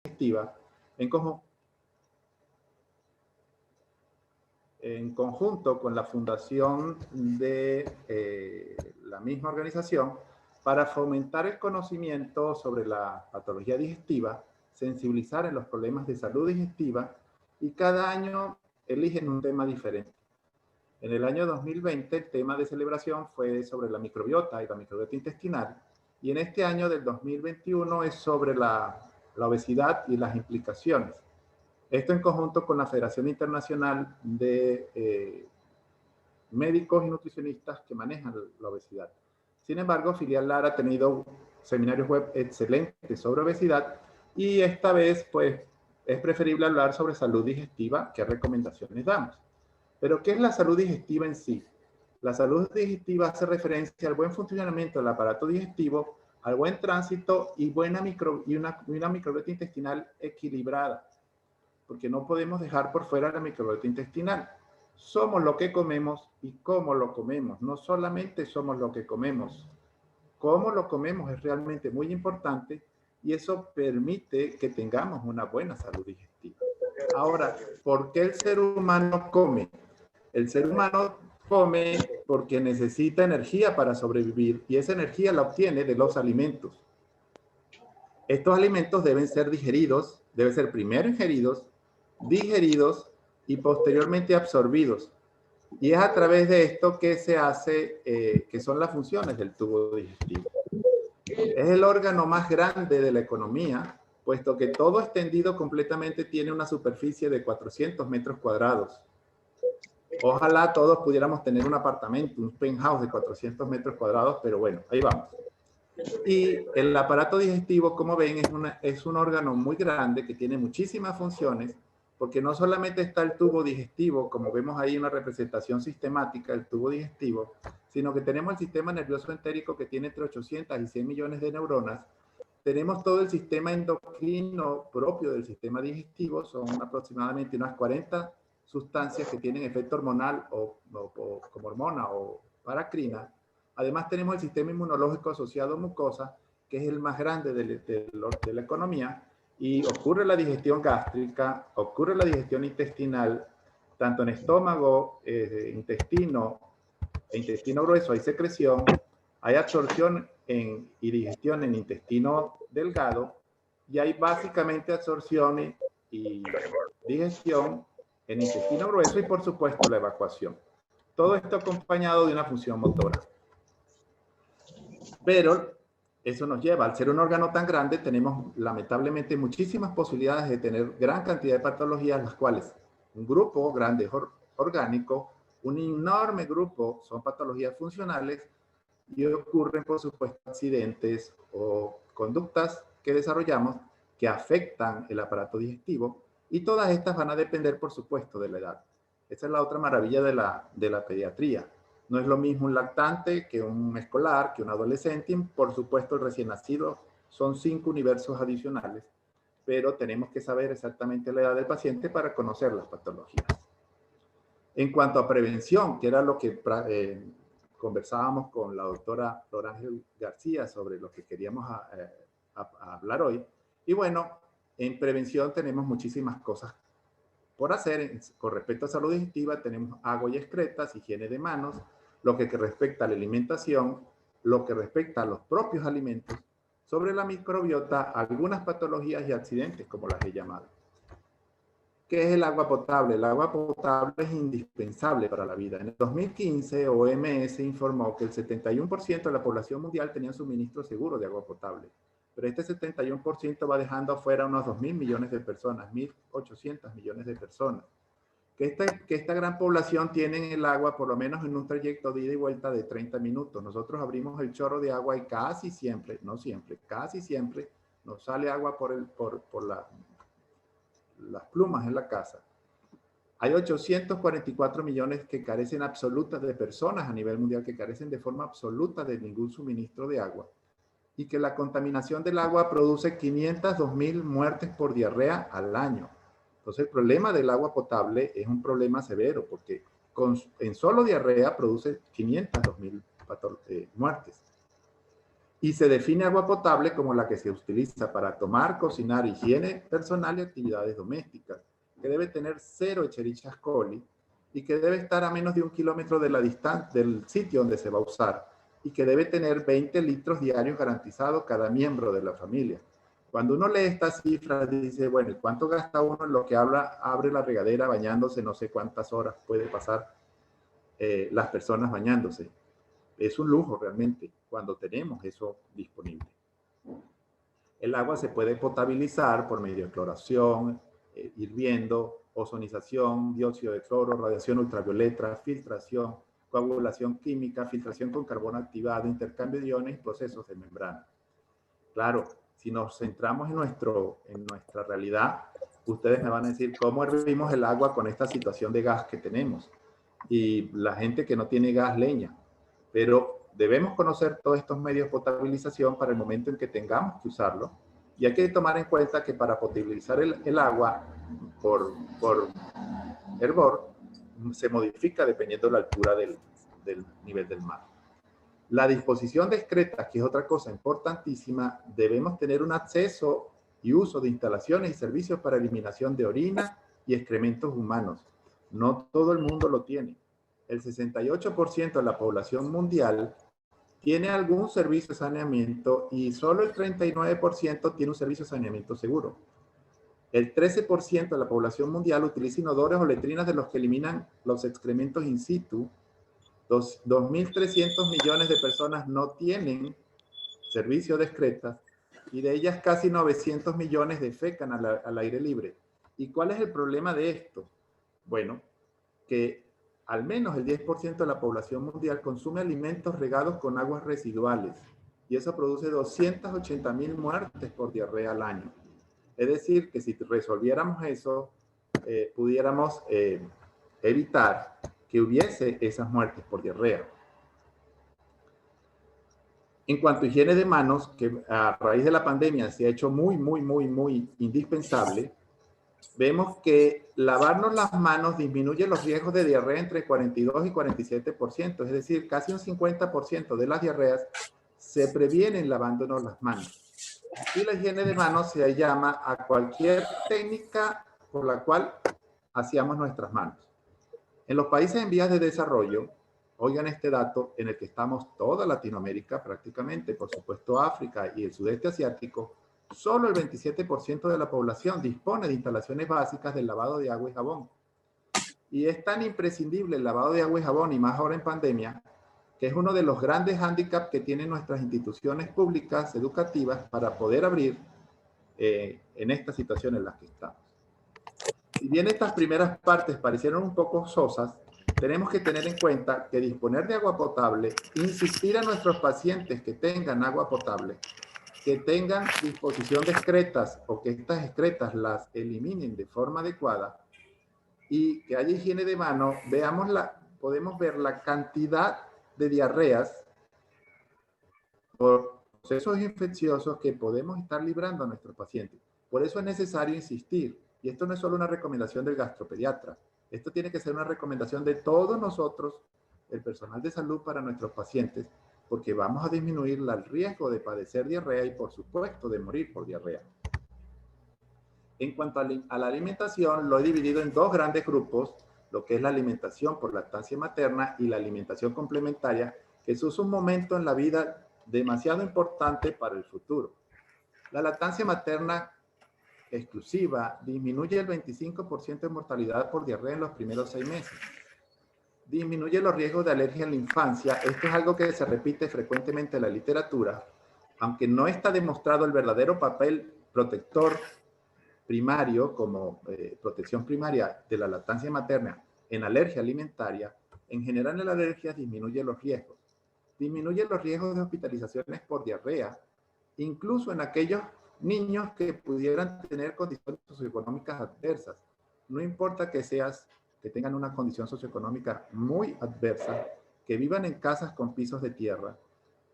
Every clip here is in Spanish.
digestiva en conjunto con la fundación de la misma organización para fomentar el conocimiento sobre la patología digestiva, sensibilizar en los problemas de salud digestiva y cada año eligen un tema diferente. En el año 2020 el tema de celebración fue sobre la microbiota y la microbiota intestinal y en este año del 2021 es sobre la obesidad y las implicaciones. Esto en conjunto con la Federación Internacional de Médicos y Nutricionistas que manejan la obesidad. Sin embargo, Filial Lara ha tenido seminarios web excelentes sobre obesidad y esta vez pues es preferible hablar sobre salud digestiva, qué recomendaciones damos. Pero ¿qué es la salud digestiva en sí? La salud digestiva hace referencia al buen funcionamiento del aparato digestivo, al buen tránsito y una microbiota intestinal equilibrada, porque no podemos dejar por fuera la microbiota intestinal. Somos lo que comemos y cómo lo comemos. No solamente somos lo que comemos. Cómo lo comemos es realmente muy importante y eso permite que tengamos una buena salud digestiva. Ahora, ¿por qué el ser humano come? El ser humano come porque necesita energía para sobrevivir y esa energía la obtiene de los alimentos. Estos alimentos deben ser digeridos, deben ser primero ingeridos, digeridos y posteriormente absorbidos. Y es a través de esto que se hace, que son las funciones del tubo digestivo. Es el órgano más grande de la economía, puesto que todo extendido completamente tiene una superficie de 400 metros cuadrados. Ojalá todos pudiéramos tener un apartamento, un penthouse de 400 metros cuadrados, pero bueno, ahí vamos. Y el aparato digestivo, como ven, es un órgano muy grande que tiene muchísimas funciones, porque no solamente está el tubo digestivo, como vemos ahí una representación sistemática del tubo digestivo, sino que tenemos el sistema nervioso entérico que tiene entre 800 y 100 millones de neuronas. Tenemos todo el sistema endocrino propio del sistema digestivo, son aproximadamente unas 40 sustancias que tienen efecto hormonal o como hormona o paracrina. Además tenemos el sistema inmunológico asociado a mucosa, que es el más grande de la economía, y ocurre la digestión gástrica, ocurre la digestión intestinal, tanto en estómago, intestino e intestino grueso hay secreción, hay absorción y digestión en intestino delgado, y hay básicamente absorción y digestión en intestino grueso y por supuesto la evacuación. Todo esto acompañado de una función motora. Pero eso nos lleva, al ser un órgano tan grande, tenemos lamentablemente muchísimas posibilidades de tener gran cantidad de patologías, las cuales un grupo grande orgánico, un enorme grupo son patologías funcionales y ocurren, por supuesto, accidentes o conductas que desarrollamos que afectan el aparato digestivo y todas estas van a depender, por supuesto, de la edad. Esa es la otra maravilla de la pediatría. No es lo mismo un lactante que un escolar, que un adolescente. Por supuesto, el recién nacido son 5 universos adicionales, pero tenemos que saber exactamente la edad del paciente para conocer las patologías. En cuanto a prevención, que era lo que conversábamos con la doctora Lorángel García sobre lo que queríamos hablar hoy. Y bueno, en prevención tenemos muchísimas cosas por hacer. Con respecto a salud digestiva, tenemos agua y excretas, higiene de manos, lo que respecta a la alimentación, lo que respecta a los propios alimentos, sobre la microbiota, algunas patologías y accidentes, como las he llamado. ¿Qué es el agua potable? El agua potable es indispensable para la vida. En el 2015, OMS informó que el 71% de la población mundial tenía suministro seguro de agua potable. Pero este 71% va dejando afuera unos 2.000 millones de personas, 1.800 millones de personas. Que esta gran población tiene el agua por lo menos en un trayecto de ida y vuelta de 30 minutos. Nosotros abrimos el chorro de agua y casi siempre, no siempre, casi siempre nos sale agua por las plumas en la casa. Hay 844 millones que carecen absolutas de personas a nivel mundial que carecen de forma absoluta de ningún suministro de agua. Y que la contaminación del agua produce 502.000 muertes por diarrea al año. Entonces, el problema del agua potable es un problema severo porque en solo diarrea produce 502.000 muertes. Y se define agua potable como la que se utiliza para tomar, cocinar, higiene personal y actividades domésticas, que debe tener 0 Escherichia coli y que debe estar a menos de 1 kilómetro de la distancia del sitio donde se va a usar y que debe tener 20 litros diarios garantizados cada miembro de la familia. Cuando uno lee estas cifras, dice, bueno, ¿cuánto gasta uno en lo que abre la regadera bañándose? No sé cuántas horas puede pasar las personas bañándose. Es un lujo realmente cuando tenemos eso disponible. El agua se puede potabilizar por medio de cloración, hirviendo, ozonización, dióxido de cloro, radiación ultravioleta, filtración, coagulación química, filtración con carbono activado, intercambio de iones y procesos de membrana. Claro, si nos centramos en nuestra realidad, ustedes me van a decir, ¿cómo hervimos el agua con esta situación de gas que tenemos? Y la gente que no tiene gas, leña. Pero debemos conocer todos estos medios de potabilización para el momento en que tengamos que usarlo. Y hay que tomar en cuenta que para potabilizar el agua por hervor, se modifica dependiendo de la altura del nivel del mar. La disposición de excretas, que es otra cosa importantísima, debemos tener un acceso y uso de instalaciones y servicios para eliminación de orina y excrementos humanos. No todo el mundo lo tiene. El 68% de la población mundial tiene algún servicio de saneamiento y solo el 39% tiene un servicio de saneamiento seguro. El 13% de la población mundial utiliza inodores o letrinas de los que eliminan los excrementos in situ. 2.300 millones de personas no tienen servicio de excretas y de ellas casi 900 millones defecan al aire libre. ¿Y cuál es el problema de esto? Bueno, que al menos el 10% de la población mundial consume alimentos regados con aguas residuales y eso produce 280.000 muertes por diarrea al año. Es decir, que si resolviéramos eso, pudiéramos evitar que hubiese esas muertes por diarrea. En cuanto a higiene de manos, que a raíz de la pandemia se ha hecho muy indispensable, vemos que lavarnos las manos disminuye los riesgos de diarrea entre 42 y 47%, es decir, casi un 50% de las diarreas se previenen lavándonos las manos. Y la higiene de manos se llama a cualquier técnica por la cual hacíamos nuestras manos. En los países en vías de desarrollo, oigan este dato en el que estamos toda Latinoamérica prácticamente, por supuesto África y el sudeste asiático, solo el 27% de la población dispone de instalaciones básicas del lavado de agua y jabón. Y es tan imprescindible el lavado de agua y jabón, y más ahora en pandemia, que es uno de los grandes hándicaps que tienen nuestras instituciones públicas educativas para poder abrir en esta situación en la que estamos. Si bien estas primeras partes parecieron un poco sosas, tenemos que tener en cuenta que disponer de agua potable, insistir a nuestros pacientes que tengan agua potable, que tengan disposición de excretas o que estas excretas las eliminen de forma adecuada y que haya higiene de mano, podemos ver la cantidad de diarreas por procesos infecciosos que podemos estar librando a nuestros pacientes. Por eso es necesario insistir. Y esto no es solo una recomendación del gastropediatra. Esto tiene que ser una recomendación de todos nosotros, el personal de salud para nuestros pacientes, porque vamos a disminuir el riesgo de padecer diarrea y, por supuesto, de morir por diarrea. En cuanto a la alimentación, lo he dividido en dos grandes grupos, lo que es la alimentación por lactancia materna y la alimentación complementaria, que eso es un momento en la vida demasiado importante para el futuro. La lactancia materna exclusiva disminuye el 25% de mortalidad por diarrea en los primeros 6 meses. Disminuye los riesgos de alergia en la infancia. Esto es algo que se repite frecuentemente en la literatura, aunque no está demostrado el verdadero papel protector primario como protección primaria de la lactancia materna en alergia alimentaria. En general, en la alergia disminuye los riesgos. Disminuye los riesgos de hospitalizaciones por diarrea, incluso en aquellos niños que pudieran tener condiciones socioeconómicas adversas. No importa que tengan una condición socioeconómica muy adversa, que vivan en casas con pisos de tierra,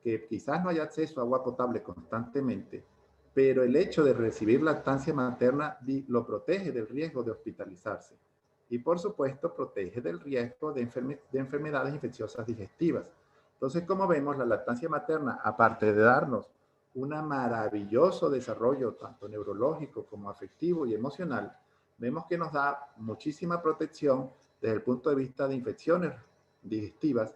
que quizás no haya acceso a agua potable constantemente, pero el hecho de recibir lactancia materna lo protege del riesgo de hospitalizarse. Y por supuesto protege del riesgo de enfermedades infecciosas digestivas. Entonces, como vemos, la lactancia materna, aparte de darnos un maravilloso desarrollo, tanto neurológico como afectivo y emocional, vemos que nos da muchísima protección desde el punto de vista de infecciones digestivas,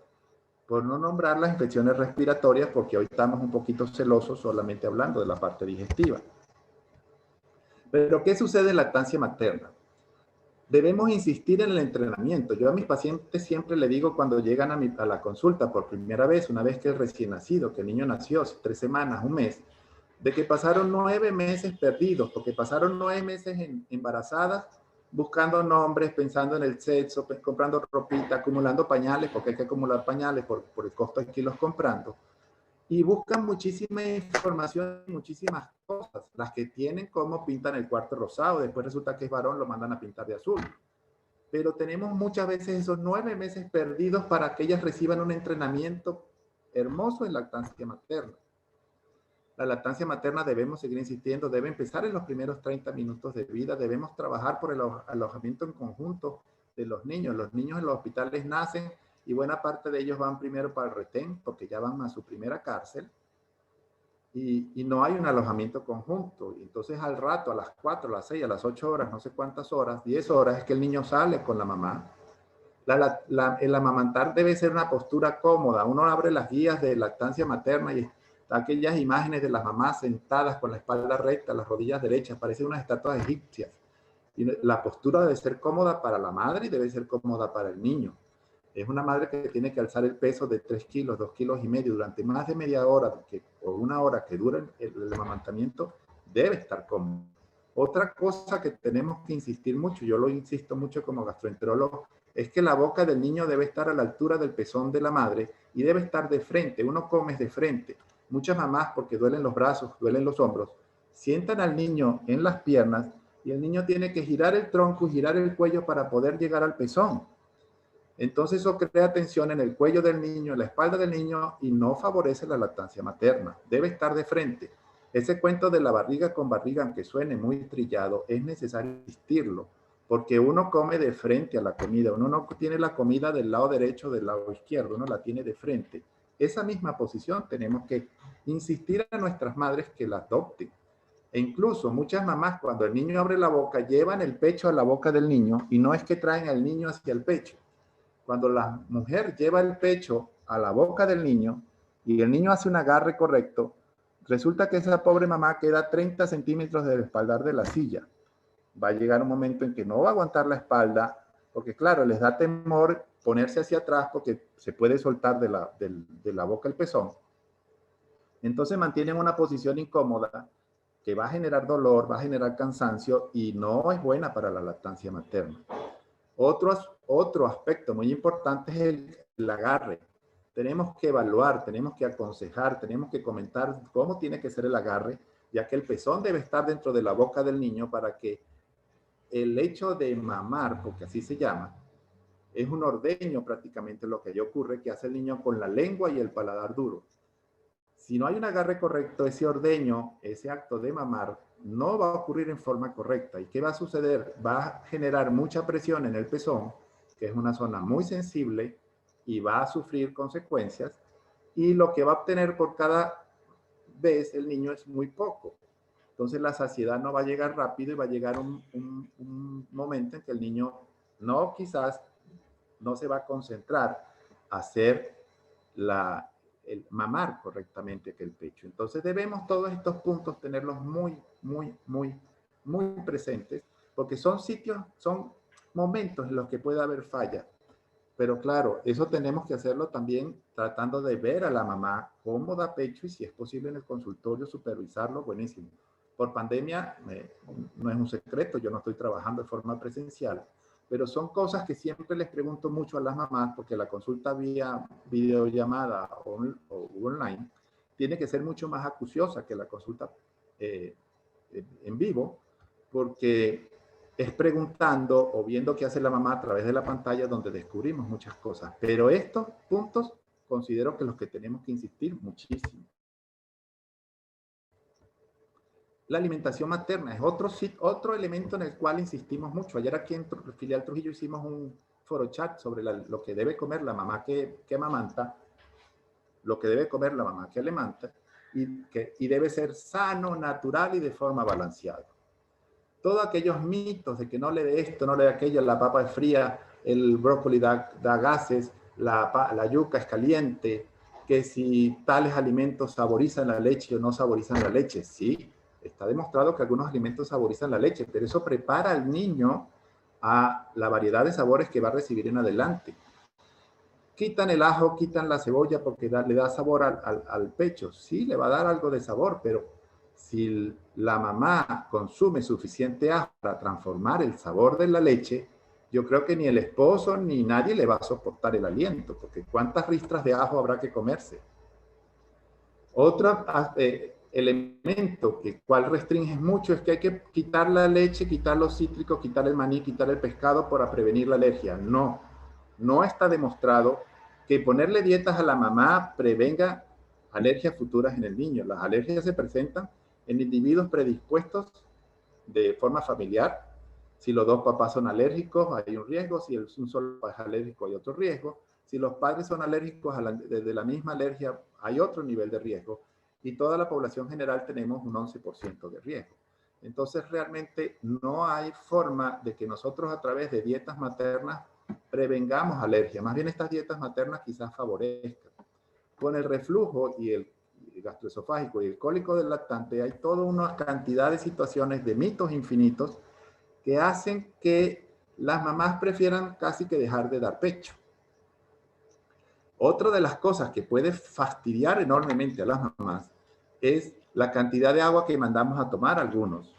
por no nombrar las infecciones respiratorias, porque hoy estamos un poquito celosos solamente hablando de la parte digestiva. Pero, ¿qué sucede en lactancia materna? Debemos insistir en el entrenamiento. Yo a mis pacientes siempre le digo cuando llegan a la consulta por primera vez, una vez que el recién nacido, que el niño nació 3 semanas, un mes, de que pasaron 9 meses perdidos, porque pasaron 9 meses embarazadas, buscando nombres, pensando en el sexo, comprando ropita, acumulando pañales, porque hay que acumular pañales por el costo de kilos comprando. Y buscan muchísima información, muchísimas cosas, las que tienen como pintan el cuarto rosado, después resulta que es varón, lo mandan a pintar de azul. Pero tenemos muchas veces esos 9 meses perdidos para que ellas reciban un entrenamiento hermoso en lactancia materna. La lactancia materna debemos seguir insistiendo, debe empezar en los primeros 30 minutos de vida, debemos trabajar por el alojamiento en conjunto de los niños. Los niños en los hospitales nacen y buena parte de ellos van primero para el retén, porque ya van a su primera cárcel, y no hay un alojamiento conjunto. Y entonces al rato, a las 4, a las 6, a las 8 horas, no sé cuántas horas, 10 horas, es que el niño sale con la mamá. El amamantar debe ser una postura cómoda. Uno abre las guías de lactancia materna y aquellas imágenes de las mamás sentadas con la espalda recta, las rodillas derechas, parecen unas estatuas egipcias. Y la postura debe ser cómoda para la madre y debe ser cómoda para el niño. Es una madre que tiene que alzar el peso de 3 kilos, 2 kilos y medio durante más de media hora o una hora que dura el amamantamiento, debe estar cómodo. Otra cosa que tenemos que insistir mucho, yo lo insisto mucho como gastroenterólogo, es que la boca del niño debe estar a la altura del pezón de la madre y debe estar de frente. Uno come de frente. Muchas mamás, porque duelen los brazos, duelen los hombros, sientan al niño en las piernas y el niño tiene que girar el tronco y girar el cuello para poder llegar al pezón. Entonces eso crea tensión en el cuello del niño, en la espalda del niño y no favorece la lactancia materna. Debe estar de frente. Ese cuento de la barriga con barriga, aunque suene muy trillado, es necesario insistirlo, porque uno come de frente a la comida. Uno no tiene la comida del lado derecho o del lado izquierdo, uno la tiene de frente. Esa misma posición tenemos que insistir a nuestras madres que la adopten. E incluso muchas mamás, cuando el niño abre la boca, llevan el pecho a la boca del niño y no es que traen al niño hacia el pecho. Cuando la mujer lleva el pecho a la boca del niño y el niño hace un agarre correcto, resulta que esa pobre mamá queda 30 centímetros del espaldar de la silla. Va a llegar un momento en que no va a aguantar la espalda, porque claro, les da temor ponerse hacia atrás porque se puede soltar de la boca el pezón. Entonces mantienen una posición incómoda que va a generar dolor, va a generar cansancio y no es buena para la lactancia materna. Otro aspecto muy importante es el agarre. Tenemos que evaluar, tenemos que aconsejar, tenemos que comentar cómo tiene que ser el agarre, ya que el pezón debe estar dentro de la boca del niño para que el hecho de mamar, porque así se llama, es un ordeño prácticamente lo que allí ocurre, que hace el niño con la lengua y el paladar duro. Si no hay un agarre correcto, ese ordeño, ese acto de mamar, no va a ocurrir en forma correcta. ¿Y qué va a suceder? Va a generar mucha presión en el pezón, que es una zona muy sensible, y va a sufrir consecuencias. Y lo que va a obtener por cada vez el niño es muy poco. Entonces la saciedad no va a llegar rápido y va a llegar un momento en que el niño quizás no se va a concentrar a hacer el mamar correctamente que el pecho. Entonces debemos todos estos puntos tenerlos muy, muy, muy, muy presentes, porque son momentos en los que puede haber falla. Pero claro, eso tenemos que hacerlo también tratando de ver a la mamá cómo da pecho y si es posible en el consultorio supervisarlo, buenísimo. Por pandemia, no es un secreto, yo no estoy trabajando de forma presencial, pero son cosas que siempre les pregunto mucho a las mamás, porque la consulta vía videollamada o online tiene que ser mucho más acuciosa que la consulta en vivo, porque es preguntando o viendo qué hace la mamá a través de la pantalla donde descubrimos muchas cosas. Pero estos puntos considero que los que tenemos que insistir muchísimo. La alimentación materna es otro elemento en el cual insistimos mucho. Ayer aquí en Filial Trujillo hicimos un foro chat sobre lo que debe comer la mamá que amamanta. lo que debe comer la mamá que alimenta, y debe ser sano, natural y de forma balanceada. Todos aquellos mitos de que no le dé esto, no le dé aquello, la papa es fría, el brócoli da gases, la yuca es caliente, que si tales alimentos saborizan la leche o no saborizan la leche. Sí, está demostrado que algunos alimentos saborizan la leche, pero eso prepara al niño a la variedad de sabores que va a recibir en adelante. Quitan el ajo, quitan la cebolla porque le da sabor al pecho. Sí, le va a dar algo de sabor, pero si la mamá consume suficiente ajo para transformar el sabor de la leche, yo creo que ni el esposo ni nadie le va a soportar el aliento, porque ¿cuántas ristras de ajo habrá que comerse? Otro elemento que cual restringe mucho es que hay que quitar la leche, quitar los cítricos, quitar el maní, quitar el pescado para prevenir la alergia. No, no está demostrado que ponerle dietas a la mamá prevenga alergias futuras en el niño. Las alergias se presentan en individuos predispuestos de forma familiar. Si los dos papás son alérgicos, hay un riesgo. Si un solo es alérgico, hay otro riesgo. Si los padres son alérgicos de la misma alergia, hay otro nivel de riesgo. Y toda la población general tenemos un 11% de riesgo. Entonces, realmente no hay forma de que nosotros a través de dietas maternas prevengamos alergia. Más bien estas dietas maternas quizás favorezcan. Con el reflujo y el gastroesofágico y el cólico del lactante hay toda una cantidad de situaciones de mitos infinitos que hacen que las mamás prefieran casi que dejar de dar pecho. Otra de las cosas que puede fastidiar enormemente a las mamás es la cantidad de agua que mandamos a tomar algunos.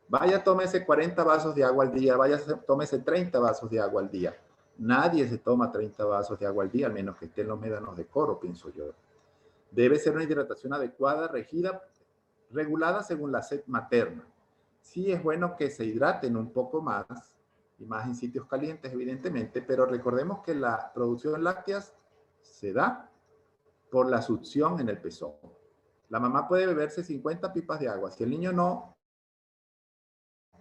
Vaya, tómese 40 vasos de agua al día, vaya, tómese 30 vasos de agua al día. Nadie se toma 30 vasos de agua al día, al menos que estén los médanos de coro, pienso yo. Debe ser una hidratación adecuada, regida, regulada según la sed materna. Sí es bueno que se hidraten un poco más, y más en sitios calientes, evidentemente, pero recordemos que la producción láctea se da por la succión en el pezón. La mamá puede beberse 50 pipas de agua. Si el niño no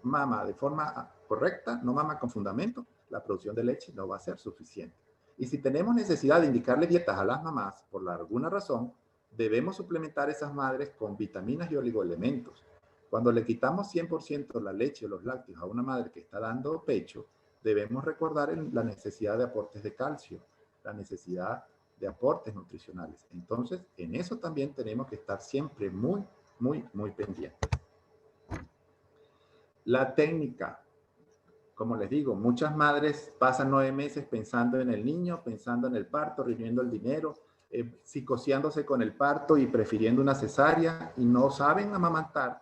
mama de forma correcta, no mama con fundamento, la producción de leche no va a ser suficiente. Y si tenemos necesidad de indicarle dietas a las mamás, por alguna razón, debemos suplementar a esas madres con vitaminas y oligoelementos. Cuando le quitamos 100% la leche o los lácteos a una madre que está dando pecho, debemos recordar la necesidad de aportes de calcio, la necesidad de aportes nutricionales. Entonces, en eso también tenemos que estar siempre muy, muy, muy pendientes. La técnica, como les digo, muchas madres pasan 9 meses pensando en el niño, pensando en el parto, reuniendo el dinero, psicoseándose con el parto y prefiriendo una cesárea, y no saben amamantar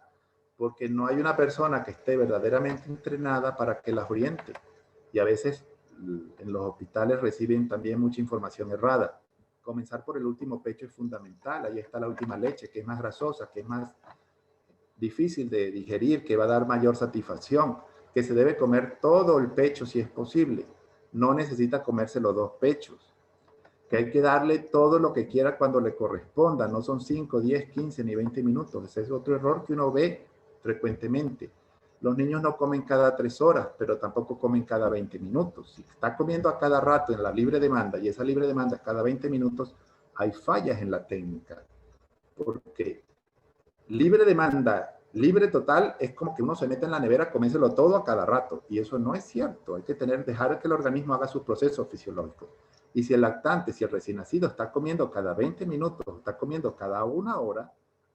porque no hay una persona que esté verdaderamente entrenada para que las oriente. Y a veces en los hospitales reciben también mucha información errada. Comenzar por el último pecho es fundamental. Ahí está la última leche, que es más grasosa, que es más difícil de digerir, que va a dar mayor satisfacción, que se debe comer todo el pecho si es posible. No necesita comerse los 2 pechos. Que hay que darle todo lo que quiera cuando le corresponda. No son 5, 10, 15 ni 20 minutos. Ese es otro error que uno ve frecuentemente. Los niños no comen cada 3 horas, pero tampoco comen cada 20 minutos. Si está comiendo a cada rato en la libre demanda y esa libre demanda es cada 20 minutos, hay fallas en la técnica. Porque libre demanda, libre total, es como que uno se mete en la nevera, comérselo todo a cada rato. Y eso no es cierto. Hay que dejar que el organismo haga sus procesos fisiológicos. Y si el lactante, si el recién nacido está comiendo cada 20 minutos, está comiendo cada 1 hora,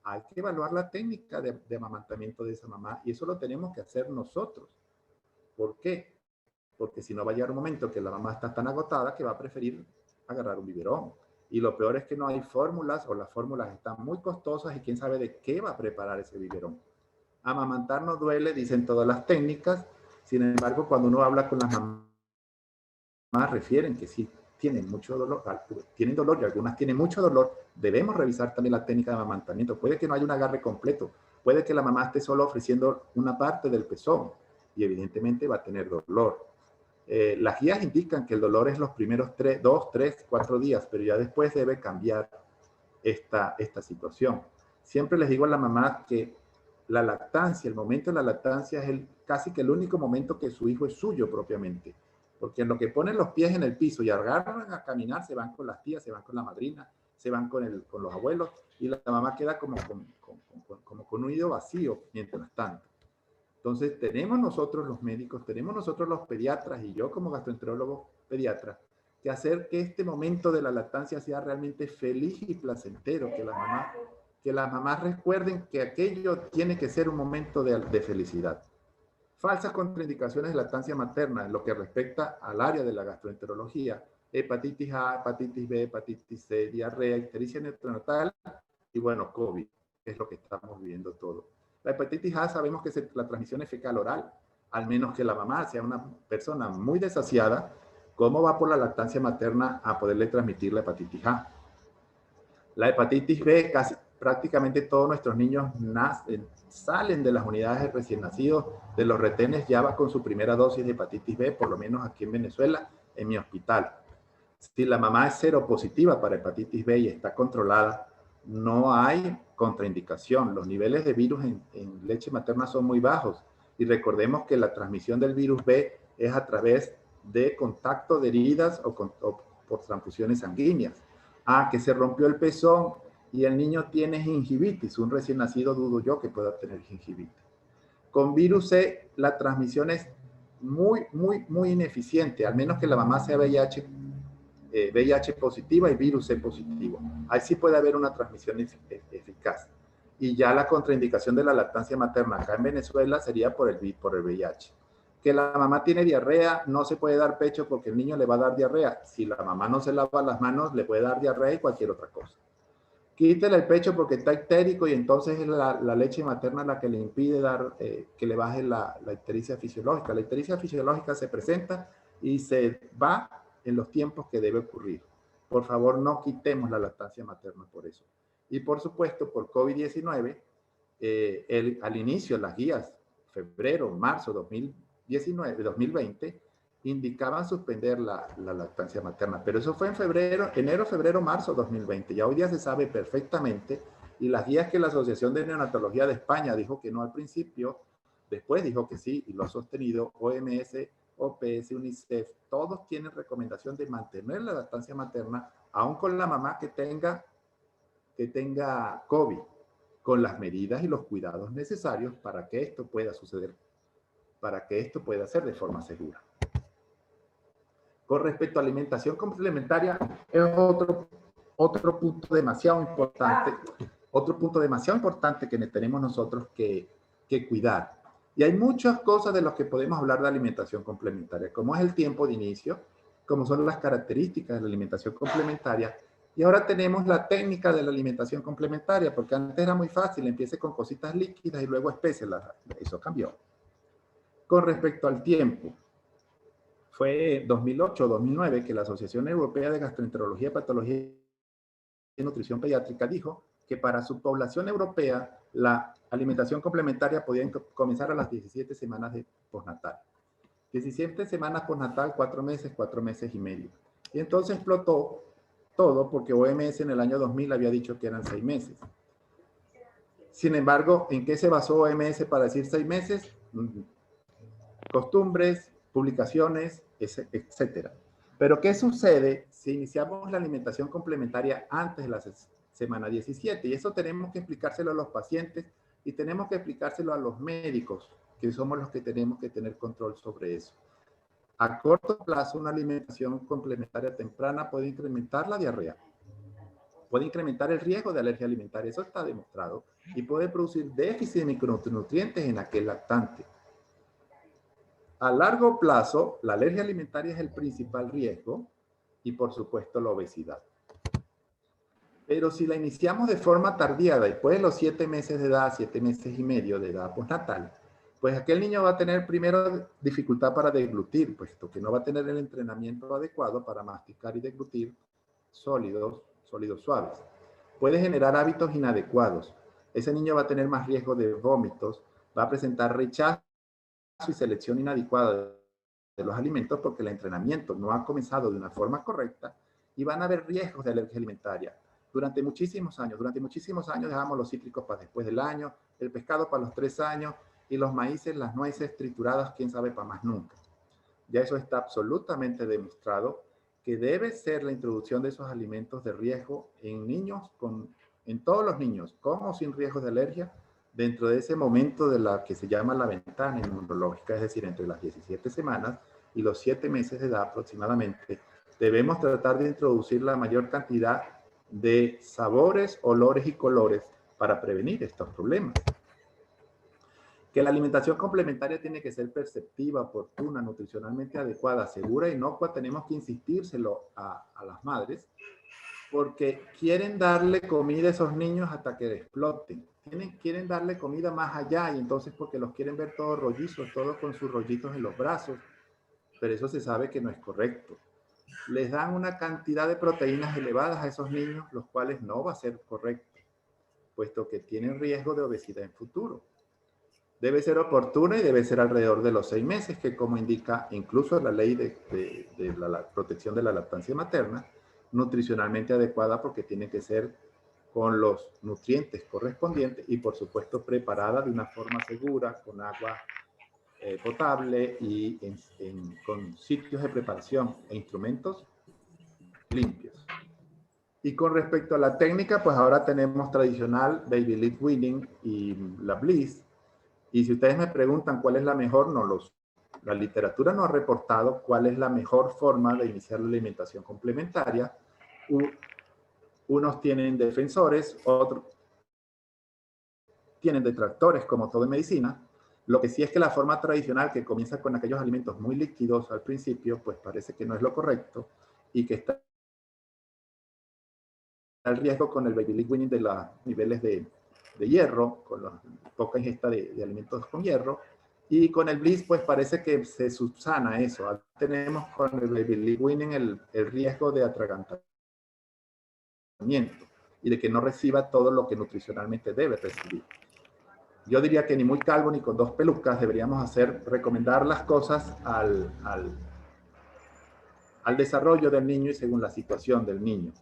hay que evaluar la técnica de amamantamiento de esa mamá. Y eso lo tenemos que hacer nosotros. ¿Por qué? Porque si no va a llegar un momento que la mamá está tan agotada que va a preferir agarrar un biberón. Y lo peor es que no hay fórmulas, o las fórmulas están muy costosas y quién sabe de qué va a preparar ese biberón. Amamantar no duele, dicen todas las técnicas. Sin embargo, cuando uno habla con las mamás, refieren que sí tienen mucho dolor, tienen dolor y algunas tienen mucho dolor. Debemos revisar también la técnica de amamantamiento. Puede que no haya un agarre completo, puede que la mamá esté solo ofreciendo una parte del pezón y evidentemente va a tener dolor. Las guías indican que el dolor es los primeros 2, 3, 4 días, pero ya después debe cambiar esta situación. Siempre les digo a la mamá que la lactancia, el momento de la lactancia es casi que el único momento que su hijo es suyo propiamente. Porque en lo que ponen los pies en el piso y agarran a caminar, se van con las tías, se van con la madrina, se van con los abuelos y la mamá queda como con un nido vacío mientras tanto. Entonces, tenemos nosotros los médicos, tenemos nosotros los pediatras y yo como gastroenterólogo pediatra, que hacer que este momento de la lactancia sea realmente feliz y placentero, que las mamás recuerden que aquello tiene que ser un momento de felicidad. Falsas contraindicaciones de lactancia materna en lo que respecta al área de la gastroenterología: hepatitis A, hepatitis B, hepatitis C, diarrea, ictericia neonatal y bueno, COVID, que es lo que estamos viviendo todo. La hepatitis A sabemos que la transmisión es fecal oral, al menos que la mamá sea una persona muy desasiada. ¿Cómo va por la lactancia materna a poderle transmitir la hepatitis A? La hepatitis B, prácticamente todos nuestros niños salen de las unidades de recién nacidos, de los retenes, ya va con su primera dosis de hepatitis B, por lo menos aquí en Venezuela, en mi hospital. Si la mamá es seropositiva para hepatitis B y está controlada, no hay contraindicación. Los niveles de virus en leche materna son muy bajos. Y recordemos que la transmisión del virus B es a través de contacto de heridas o por transfusiones sanguíneas. Que se rompió el pezón y el niño tiene gingivitis. Un recién nacido dudo yo que pueda tener gingivitis. Con virus C, la transmisión es muy ineficiente, al menos que la mamá sea VIH positiva y virus C positivo. Ahí sí puede haber una transmisión eficaz. Y ya la contraindicación de la lactancia materna acá en Venezuela sería por el VIH. Que la mamá tiene diarrea, no se puede dar pecho porque el niño le va a dar diarrea. Si la mamá no se lava las manos, le puede dar diarrea y cualquier otra cosa. Quítele el pecho porque está ictérico y entonces es la leche materna la que le impide que le baje la ictericia fisiológica. La ictericia fisiológica se presenta y se va en los tiempos que debe ocurrir. Por favor, no quitemos la lactancia materna por eso. Y por supuesto, por COVID-19, al inicio, las guías, febrero, marzo 2020, indicaban suspender la lactancia materna. Pero eso fue en enero, febrero, marzo 2020. Ya hoy día se sabe perfectamente, y las guías que la Asociación de Neonatología de España dijo que no al principio, después dijo que sí, y lo ha sostenido OMS, OPS, UNICEF, todos tienen recomendación de mantener la lactancia materna, aún con la mamá que tenga COVID, con las medidas y los cuidados necesarios para que esto pueda suceder, para que esto pueda ser de forma segura. Con respecto a alimentación complementaria, es otro punto demasiado importante que tenemos nosotros que cuidar. Y hay muchas cosas de las que podemos hablar de alimentación complementaria, como es el tiempo de inicio, como son las características de la alimentación complementaria. Y ahora tenemos la técnica de la alimentación complementaria, porque antes era muy fácil, empiece con cositas líquidas y luego especie. Eso cambió. Con respecto al tiempo, fue 2008 o 2009 que la Asociación Europea de Gastroenterología, Patología y Nutrición Pediátrica dijo que para su población europea la alimentación complementaria podía comenzar a las 17 semanas de postnatal. 17 semanas postnatal, 4 meses y medio. Y entonces explotó todo porque OMS en el año 2000 había dicho que eran 6 meses. Sin embargo, ¿en qué se basó OMS para decir 6 meses? Costumbres, publicaciones, etcétera. Pero ¿qué sucede si iniciamos la alimentación complementaria antes de la semana 17? Y eso tenemos que explicárselo a los pacientes y tenemos que explicárselo a los médicos, que somos los que tenemos que tener control sobre eso. A corto plazo, una alimentación complementaria temprana puede incrementar la diarrea, puede incrementar el riesgo de alergia alimentaria, eso está demostrado, y puede producir déficit de micronutrientes en aquel lactante. A largo plazo, la alergia alimentaria es el principal riesgo y, por supuesto, la obesidad. Pero si la iniciamos de forma tardía, después de los 7 meses de edad, 7 meses y medio de edad postnatal, pues aquel niño va a tener primero dificultad para deglutir, puesto que no va a tener el entrenamiento adecuado para masticar y deglutir sólidos suaves. Puede generar hábitos inadecuados. Ese niño va a tener más riesgo de vómitos, va a presentar rechazo y selección inadecuada de los alimentos porque el entrenamiento no ha comenzado de una forma correcta, y van a haber riesgos de alergia alimentaria. Durante muchísimos años dejamos los cítricos para después del año, el pescado para los 3 años y los maíces, las nueces trituradas, quién sabe para más nunca. Ya eso está absolutamente demostrado que debe ser la introducción de esos alimentos de riesgo en niños, en todos los niños, con o sin riesgos de alergia, dentro de ese momento de la que se llama la ventana inmunológica, es decir, entre las 17 semanas y los 7 meses de edad aproximadamente. Debemos tratar de introducir la mayor cantidad de sabores, olores y colores para prevenir estos problemas. Que la alimentación complementaria tiene que ser perceptiva, oportuna, nutricionalmente adecuada, segura, inocua, tenemos que insistírselo a las madres, porque quieren darle comida a esos niños hasta que exploten. Quieren darle comida más allá, y entonces porque los quieren ver todos rollizos, todos con sus rollitos en los brazos, pero eso se sabe que no es correcto. Les dan una cantidad de proteínas elevadas a esos niños, los cuales no va a ser correcto, puesto que tienen riesgo de obesidad en futuro. Debe ser oportuna y debe ser alrededor de los 6 meses, que como indica incluso la ley de la protección de la lactancia materna, nutricionalmente adecuada porque tiene que ser con los nutrientes correspondientes y por supuesto preparada de una forma segura, con agua potable y con sitios de preparación e instrumentos limpios. Y con respecto a la técnica, pues ahora tenemos tradicional Baby Lead Weaning y la Bliss. Y si ustedes me preguntan cuál es la mejor, la literatura no ha reportado cuál es la mejor forma de iniciar la alimentación complementaria. Unos tienen defensores, otros tienen detractores, como todo en medicina. Lo que sí es que la forma tradicional, que comienza con aquellos alimentos muy líquidos al principio, pues parece que no es lo correcto y que está el riesgo con el Baby Lead Weaning de los niveles de hierro, con la poca ingesta de alimentos con hierro. Y con el Bliss, pues parece que se subsana eso. Tenemos con el Baby Lead Weaning el riesgo de atragantamiento y de que no reciba todo lo que nutricionalmente debe recibir. Yo diría que ni muy calvo ni con 2 pelucas deberíamos recomendar las cosas al desarrollo del niño y según la situación del niño.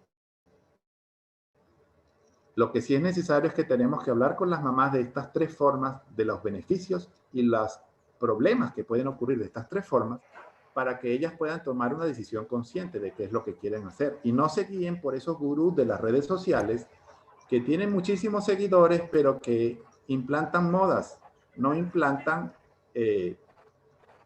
Lo que sí es necesario es que tenemos que hablar con las mamás de estas 3 formas, de los beneficios y los problemas que pueden ocurrir de estas 3 formas, para que ellas puedan tomar una decisión consciente de qué es lo que quieren hacer. Y no se guíen por esos gurús de las redes sociales que tienen muchísimos seguidores, pero que implantan modas, no implantan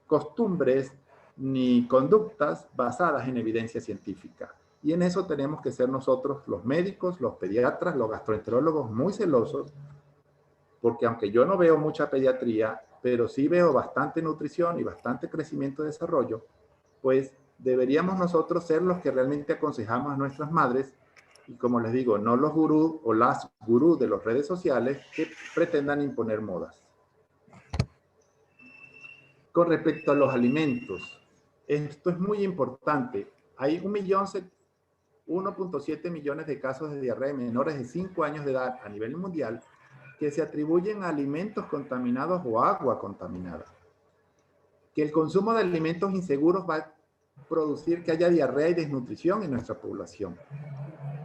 costumbres ni conductas basadas en evidencia científica. Y en eso tenemos que ser nosotros, los médicos, los pediatras, los gastroenterólogos, muy celosos, porque aunque yo no veo mucha pediatría, pero sí veo bastante nutrición y bastante crecimiento y desarrollo, pues deberíamos nosotros ser los que realmente aconsejamos a nuestras madres, y como les digo, no los gurús o las gurús de las redes sociales que pretendan imponer modas. Con respecto a los alimentos, esto es muy importante. Hay 1.7 millones de casos de diarrea en menores de 5 años de edad a nivel mundial que se atribuyen a alimentos contaminados o agua contaminada. Que el consumo de alimentos inseguros va a producir que haya diarrea y desnutrición en nuestra población.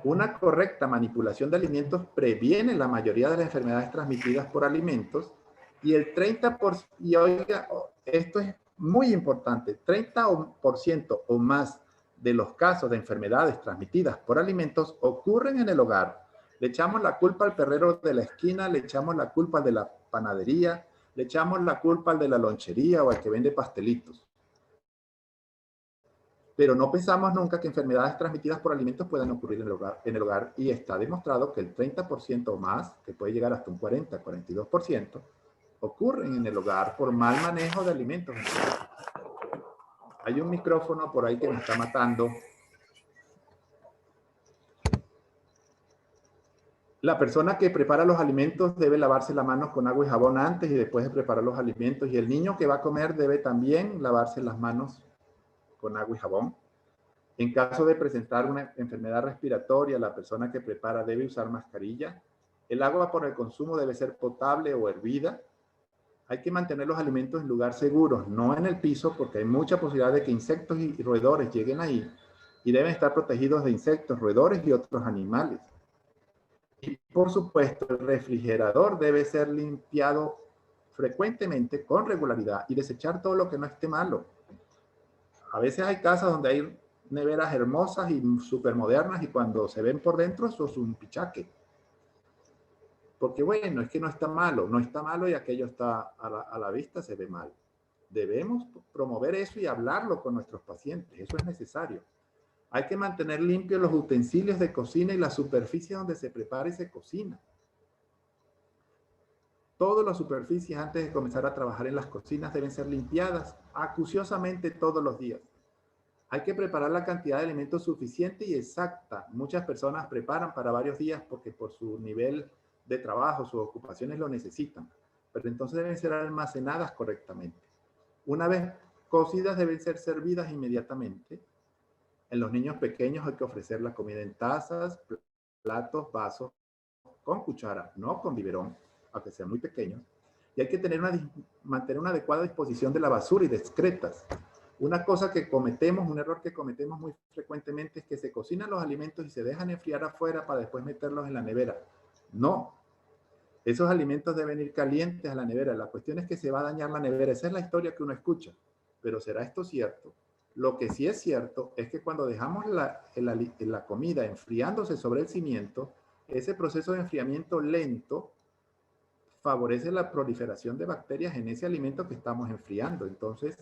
Una correcta manipulación de alimentos previene la mayoría de las enfermedades transmitidas por alimentos y el 30%, y oiga, esto es muy importante, 30% o más de los casos de enfermedades transmitidas por alimentos ocurren en el hogar. Le echamos la culpa al perrero de la esquina, le echamos la culpa al de la panadería, le echamos la culpa al de la lonchería o al que vende pastelitos. Pero no pensamos nunca que enfermedades transmitidas por alimentos puedan ocurrir en el hogar y está demostrado que el 30% o más, que puede llegar hasta un 40-42%, ocurren en el hogar por mal manejo de alimentos. Hay un micrófono por ahí que me está matando. La persona que prepara los alimentos debe lavarse las manos con agua y jabón antes y después de preparar los alimentos, y el niño que va a comer debe también lavarse las manos con agua y jabón. En caso de presentar una enfermedad respiratoria, la persona que prepara debe usar mascarilla. El agua por el consumo debe ser potable o hervida. Hay que mantener los alimentos en lugares seguros, no en el piso, porque hay mucha posibilidad de que insectos y roedores lleguen ahí y deben estar protegidos de insectos, roedores y otros animales. Y por supuesto, el refrigerador debe ser limpiado frecuentemente, con regularidad, y desechar todo lo que no esté malo. A veces hay casas donde hay neveras hermosas y súper modernas y cuando se ven por dentro eso es un pichaque. Porque bueno, es que no está malo y aquello está a la vista, se ve mal. Debemos promover eso y hablarlo con nuestros pacientes, eso es necesario. Hay que mantener limpios los utensilios de cocina y la superficie donde se prepara y se cocina. Todas las superficies antes de comenzar a trabajar en las cocinas deben ser limpiadas acuciosamente todos los días. Hay que preparar la cantidad de alimentos suficiente y exacta. Muchas personas preparan para varios días porque por su nivel de trabajo, sus ocupaciones lo necesitan. Pero entonces deben ser almacenadas correctamente. Una vez cocidas deben ser servidas inmediatamente. En los niños pequeños hay que ofrecer la comida en tazas, platos, vasos, con cuchara, no con biberón, aunque sean muy pequeños. Y hay que mantener una adecuada disposición de la basura y de excretas. Una cosa que cometemos, un error que cometemos muy frecuentemente es que se cocinan los alimentos y se dejan enfriar afuera para después meterlos en la nevera. No. Esos alimentos deben ir calientes a la nevera. La cuestión es que se va a dañar la nevera. Esa es la historia que uno escucha. Pero ¿será esto cierto? Lo que sí es cierto es que cuando dejamos la comida enfriándose sobre el cimiento, ese proceso de enfriamiento lento favorece la proliferación de bacterias en ese alimento que estamos enfriando. Entonces,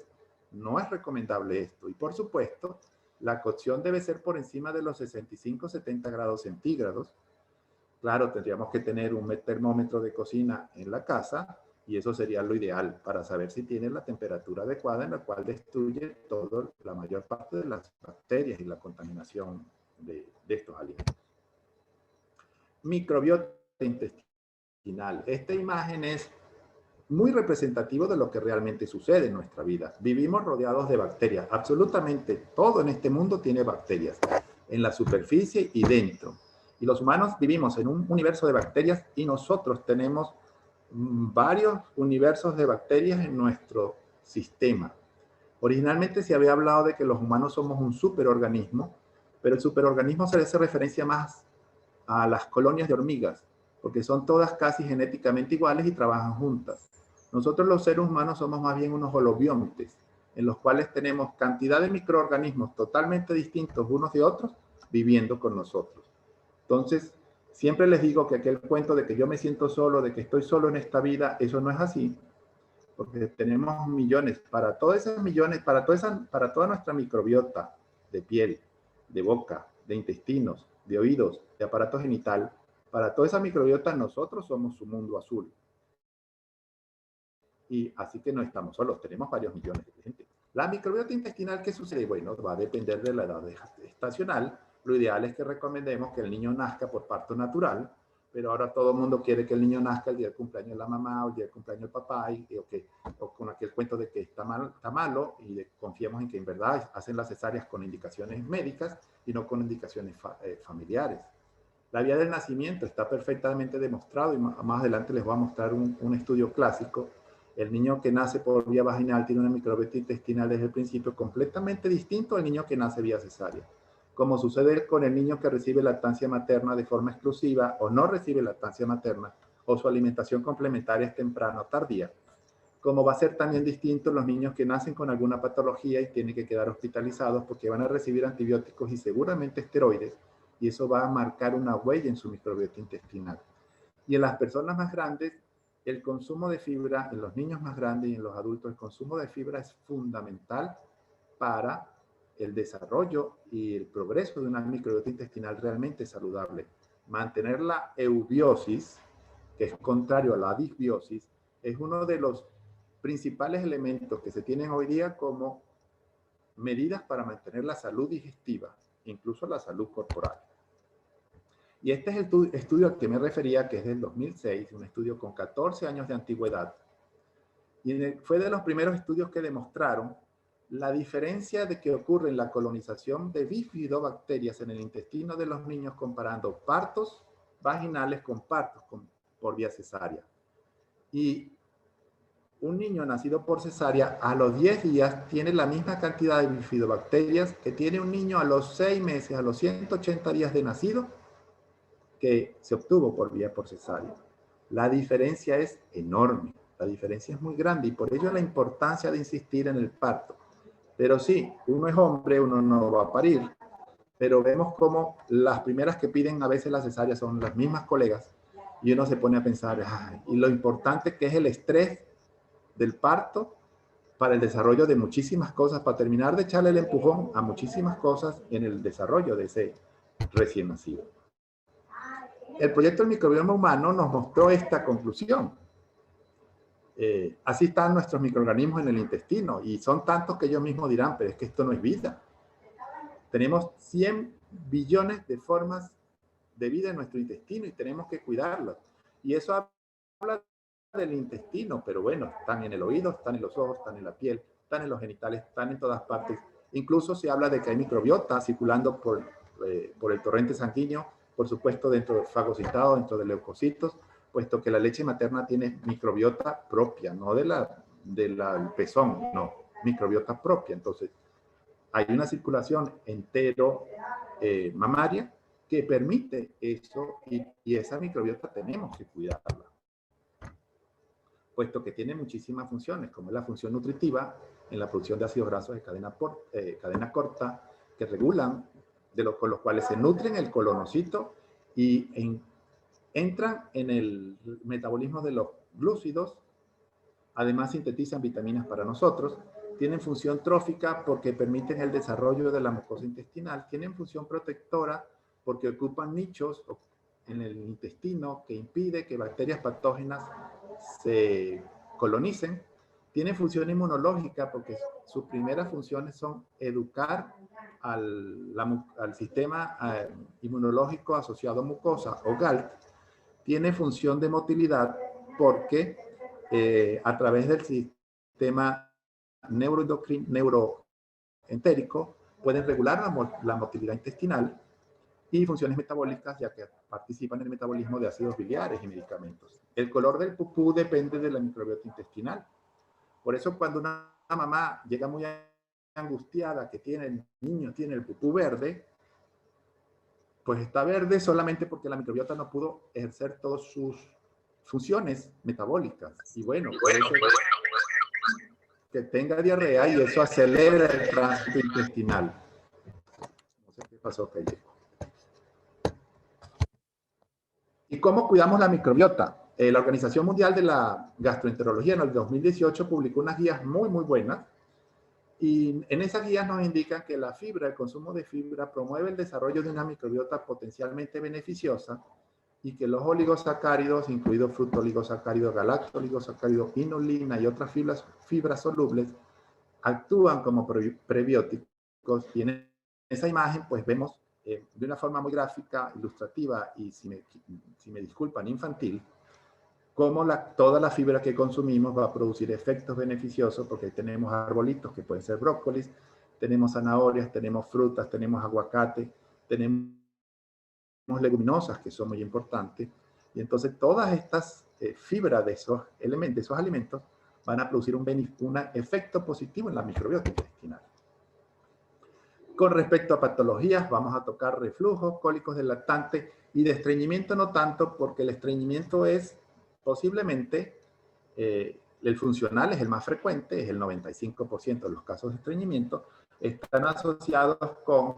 no es recomendable esto. Y por supuesto, la cocción debe ser por encima de los 65-70 grados centígrados. Claro, tendríamos que tener un termómetro de cocina en la casa y eso sería lo ideal para saber si tiene la temperatura adecuada en la cual destruye la mayor parte de las bacterias y la contaminación de estos alimentos. Microbiota intestinal. Esta imagen es muy representativo de lo que realmente sucede en nuestra vida. Vivimos rodeados de bacterias. Absolutamente todo en este mundo tiene bacterias, en la superficie y dentro. Y los humanos vivimos en un universo de bacterias y nosotros tenemos varios universos de bacterias en nuestro sistema. Originalmente se había hablado de que los humanos somos un superorganismo, pero el superorganismo se le hace referencia más a las colonias de hormigas, porque son todas casi genéticamente iguales y trabajan juntas. Nosotros los seres humanos somos más bien unos holobiontes, en los cuales tenemos cantidad de microorganismos totalmente distintos unos de otros viviendo con nosotros. Entonces, siempre les digo que aquel cuento de que yo me siento solo, de que estoy solo en esta vida, eso no es así, porque tenemos millones, para todas esas millones, para toda nuestra microbiota de piel, de boca, de intestinos, de oídos, de aparato genital, para toda esa microbiota nosotros somos su mundo azul. Y así que no estamos solos, tenemos varios millones de gente. La microbiota intestinal, ¿qué sucede? Bueno, va a depender de la edad gestacional. Lo ideal es que recomendemos que el niño nazca por parto natural, pero ahora todo el mundo quiere que el niño nazca el día del cumpleaños de la mamá o el día del cumpleaños del papá, o con aquel cuento de que está malo, y confiemos en que en verdad hacen las cesáreas con indicaciones médicas y no con indicaciones familiares. La vía del nacimiento está perfectamente demostrado y más adelante les voy a mostrar un estudio clásico. El niño que nace por vía vaginal tiene una microbiota intestinal desde el principio completamente distinto al niño que nace vía cesárea. Como sucede con el niño que recibe lactancia materna de forma exclusiva o no recibe lactancia materna o su alimentación complementaria es temprana o tardía. Como va a ser también distinto los niños que nacen con alguna patología y tienen que quedar hospitalizados porque van a recibir antibióticos y seguramente esteroides, y eso va a marcar una huella en su microbiota intestinal. Y en las personas más grandes, el consumo de fibra, en los niños más grandes y en los adultos, el consumo de fibra es fundamental para el desarrollo y el progreso de una microbiota intestinal realmente saludable. Mantener la eubiosis, que es contrario a la disbiosis, es uno de los principales elementos que se tienen hoy día como medidas para mantener la salud digestiva, incluso la salud corporal. Y este es el estudio al que me refería, que es del 2006, un estudio con 14 años de antigüedad. Y fue de los primeros estudios que demostraron la diferencia de que ocurre en la colonización de bifidobacterias en el intestino de los niños comparando partos vaginales con partos por vía cesárea. Y un niño nacido por cesárea a los 10 días tiene la misma cantidad de bifidobacterias que tiene un niño a los 6 meses, a los 180 días de nacido, que se obtuvo por cesárea. La diferencia es enorme, la diferencia es muy grande y por ello la importancia de insistir en el parto. Pero sí, uno es hombre, uno no va a parir, pero vemos como las primeras que piden a veces la cesárea son las mismas colegas y uno se pone a pensar, ay, y lo importante que es el estrés del parto para el desarrollo de muchísimas cosas, para terminar de echarle el empujón a muchísimas cosas en el desarrollo de ese recién nacido. El proyecto del microbioma humano nos mostró esta conclusión. Así están nuestros microorganismos en el intestino y son tantos que ellos mismos dirán, pero es que esto no es vida. Tenemos 100 billones de formas de vida en nuestro intestino y tenemos que cuidarlos. Y eso habla del intestino, pero bueno, están en el oído, están en los ojos, están en la piel, están en los genitales, están en todas partes. Incluso se habla de que hay microbiota circulando por el torrente sanguíneo, por supuesto dentro del fagocitado, dentro de leucocitos, puesto que la leche materna tiene microbiota propia, no del pezón, no, microbiota propia. Entonces, hay una circulación entero mamaria que permite eso y esa microbiota tenemos que cuidarla, puesto que tiene muchísimas funciones, como es la función nutritiva en la producción de ácidos grasos de cadena corta, que regulan, con los cuales se nutren el colonocito y entran en el metabolismo de los glúcidos. Además, sintetizan vitaminas para nosotros. Tienen función trófica porque permiten el desarrollo de la mucosa intestinal. Tienen función protectora porque ocupan nichos en el intestino que impide que bacterias patógenas se colonicen. Tienen función inmunológica porque sus primeras funciones son educar al sistema inmunológico asociado a mucosa o GALT. Tiene función de motilidad porque a través del sistema neuroentérico pueden regular la motilidad intestinal y funciones metabólicas, ya que participan en el metabolismo de ácidos biliares y medicamentos. El color del pupú depende de la microbiota intestinal. Por eso cuando una mamá llega muy angustiada que el niño tiene el pupú verde, pues está verde solamente porque la microbiota no pudo ejercer todas sus funciones metabólicas. Y bueno, que tenga diarrea y eso acelera el tránsito intestinal. No sé qué pasó, Calle. ¿Y cómo cuidamos la microbiota? La Organización Mundial de la Gastroenterología en el 2018 publicó unas guías muy, muy buenas. Y en esas guías nos indican que la fibra, el consumo de fibra, promueve el desarrollo de una microbiota potencialmente beneficiosa y que los oligosacáridos, incluidos fructooligosacáridos, galactoligosacáridos, inulina y otras fibras solubles, actúan como prebióticos. Y en esa imagen, pues vemos de una forma muy gráfica, ilustrativa y, si me disculpan, infantil, cómo toda la fibra que consumimos va a producir efectos beneficiosos, porque tenemos arbolitos que pueden ser brócolis, tenemos zanahorias, tenemos frutas, tenemos aguacate, tenemos leguminosas que son muy importantes, y entonces todas estas fibras de esos elementos, de esos alimentos, van a producir un efecto positivo en la microbiota intestinal. Con respecto a patologías, vamos a tocar reflujos, cólicos del lactante y de estreñimiento no tanto, porque el estreñimiento es posiblemente el funcional, es el más frecuente, es el 95% de los casos de estreñimiento, están asociados con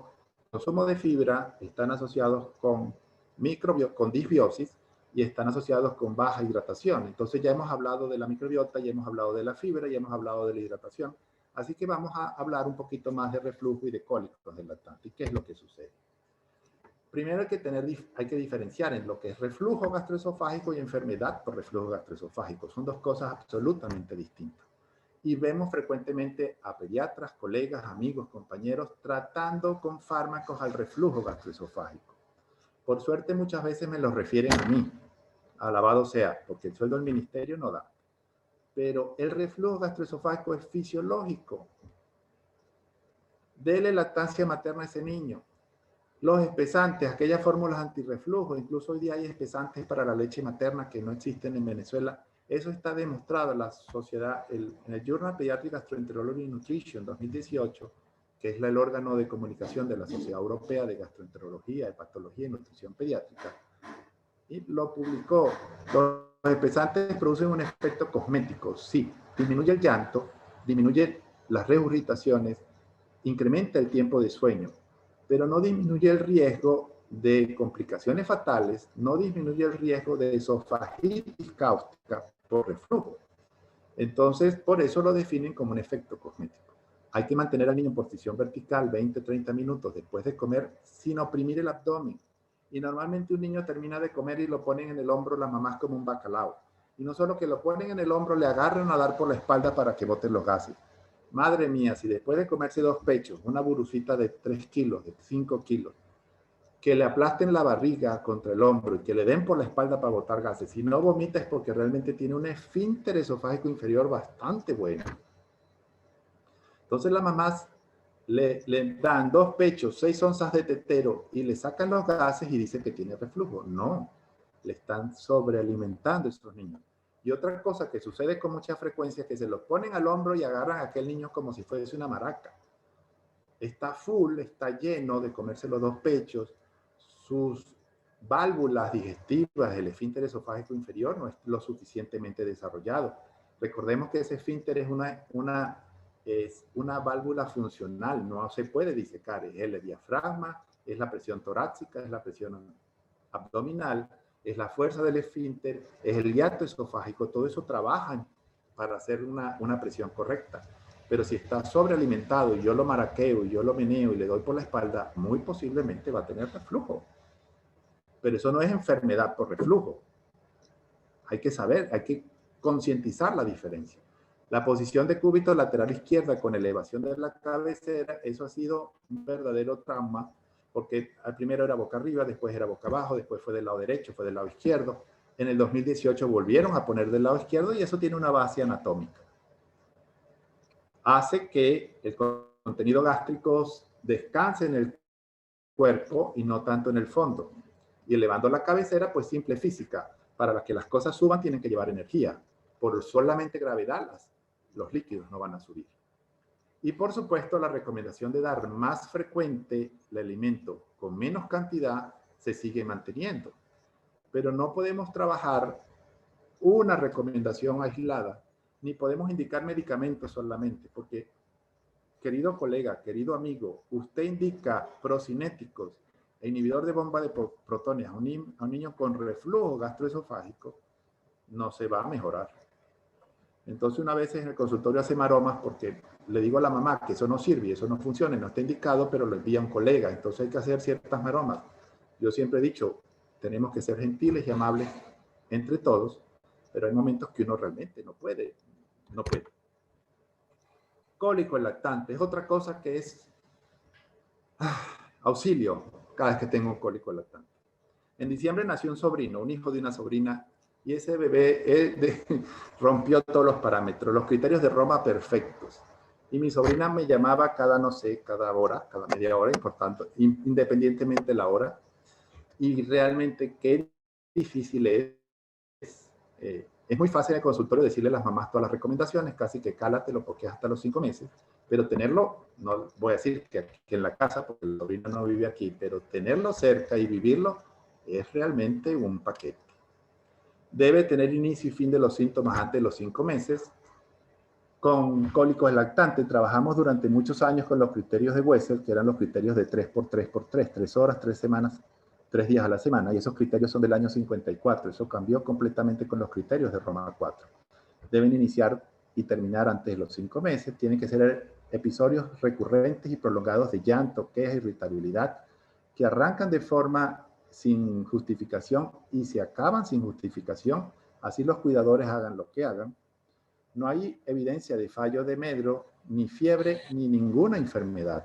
consumo de fibra, están asociados con disbiosis y están asociados con baja hidratación. Entonces ya hemos hablado de la microbiota, ya hemos hablado de la fibra, ya hemos hablado de la hidratación. Así que vamos a hablar un poquito más de reflujo y de cólicos del lactante. ¿Y qué es lo que sucede? Primero hay que diferenciar en lo que es reflujo gastroesofágico y enfermedad por reflujo gastroesofágico. Son dos cosas absolutamente distintas. Y vemos frecuentemente a pediatras, colegas, amigos, compañeros, tratando con fármacos al reflujo gastroesofágico. Por suerte muchas veces me lo refieren a mí. Alabado sea, porque el sueldo del ministerio no da. Pero el reflujo gastroesofágico es fisiológico. Dele lactancia materna a ese niño. Los espesantes, aquellas fórmulas antirreflujo, incluso hoy día hay espesantes para la leche materna que no existen en Venezuela. Eso está demostrado en la sociedad, en el Journal Pediatric Gastroenterology and Nutrition 2018, que es el órgano de comunicación de la Sociedad Europea de Gastroenterología, Hepatología y Nutrición Pediátrica. Y lo publicó. Los espesantes producen un efecto cosmético, sí. Disminuye el llanto, disminuye las regurgitaciones, incrementa el tiempo de sueño, pero no disminuye el riesgo de complicaciones fatales, no disminuye el riesgo de esofagitis cáustica por reflujo. Entonces, por eso lo definen como un efecto cosmético. Hay que mantener al niño en posición vertical 20-30 minutos después de comer sin oprimir el abdomen. Y normalmente un niño termina de comer y lo ponen en el hombro las mamás como un bacalao. Y no solo que lo ponen en el hombro, le agarran a dar por la espalda para que boten los gases. Madre mía, si después de comerse 2 pechos, una burucita de 3 kilos, de 5 kilos, que le aplasten la barriga contra el hombro y que le den por la espalda para botar gases. Si no vomita es porque realmente tiene un esfínter esofágico inferior bastante bueno. Entonces las mamás le dan 2 pechos, 6 onzas de tetero y le sacan los gases y dicen que tiene reflujo. No, le están sobrealimentando a estos niños. Y otra cosa que sucede con mucha frecuencia es que se los ponen al hombro y agarran a aquel niño como si fuese una maraca. Está full, está lleno de comerse los 2 pechos, sus válvulas digestivas, el esfínter esofágico inferior no es lo suficientemente desarrollado. Recordemos que ese esfínter es una válvula funcional, no se puede disecar, es el diafragma, es la presión torácica, es la presión abdominal, es la fuerza del esfínter, es el hiato esofágico, todo eso trabaja para hacer una presión correcta. Pero si está sobrealimentado y yo lo maraqueo y yo lo meneo y le doy por la espalda, muy posiblemente va a tener reflujo. Pero eso no es enfermedad por reflujo. Hay que saber, hay que concientizar la diferencia. La posición de cúbito lateral izquierda con elevación de la cabecera, eso ha sido un verdadero trauma, porque al primero era boca arriba, después era boca abajo, después fue del lado derecho, fue del lado izquierdo. En el 2018 volvieron a poner del lado izquierdo y eso tiene una base anatómica. Hace que el contenido gástrico descanse en el cuerpo y no tanto en el fondo. Y elevando la cabecera, pues simple física. Para que las cosas suban tienen que llevar energía. Por solamente gravedad los líquidos no van a subir. Y por supuesto la recomendación de dar más frecuente el alimento con menos cantidad se sigue manteniendo. Pero no podemos trabajar una recomendación aislada, ni podemos indicar medicamentos solamente, porque, querido colega, querido amigo, usted indica procinéticos e inhibidor de bomba de protones a un niño con reflujo gastroesofágico, no se va a mejorar. Entonces, una vez en el consultorio hace maromas porque le digo a la mamá que eso no sirve y eso no funciona, no está indicado, pero lo envía un colega. Entonces hay que hacer ciertas maromas. Yo siempre he dicho, tenemos que ser gentiles y amables entre todos, pero hay momentos que uno realmente no puede. No puede. Cólico lactante es otra cosa que es auxilio cada vez que tengo un cólico lactante. En diciembre nació un sobrino, un hijo de una sobrina, y ese bebé rompió todos los parámetros, los criterios de Roma perfectos. Y mi sobrina me llamaba cada, no sé, cada hora, cada media hora, importante, independientemente de la hora. Y realmente qué difícil es muy fácil en el consultorio decirle a las mamás todas las recomendaciones, casi que cálatelo porque es hasta los 5 meses, pero tenerlo, no voy a decir que en la casa, porque el sobrino no vive aquí, pero tenerlo cerca y vivirlo es realmente un paquete. Debe tener inicio y fin de los síntomas antes de los 5 meses. Con cólicos lactantes trabajamos durante muchos años con los criterios de Wessel, que eran los criterios de 3x3x3, 3 horas, 3 semanas, 3 días a la semana, y esos criterios son del año 54. Eso cambió completamente con los criterios de Roma 4. Deben iniciar y terminar antes de los 5 meses. Tienen que ser episodios recurrentes y prolongados de llanto, queja, irritabilidad, que arrancan de forma sin justificación y se acaban sin justificación, así los cuidadores hagan lo que hagan. No hay evidencia de fallo de medro, ni fiebre, ni ninguna enfermedad.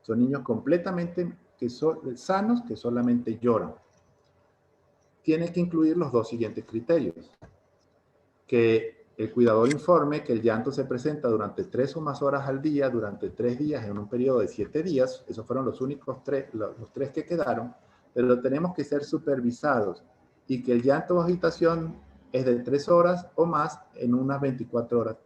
Son niños completamente sanos que solamente lloran. Tiene que incluir los 2 siguientes criterios. Que el cuidador informe que el llanto se presenta durante 3 o más horas al día, durante 3 días, en un periodo de 7 días. Esos fueron los únicos 3, los 3 que quedaron. Pero tenemos que ser supervisados y que el llanto o agitación es de 3 horas o más en unas 24 horas,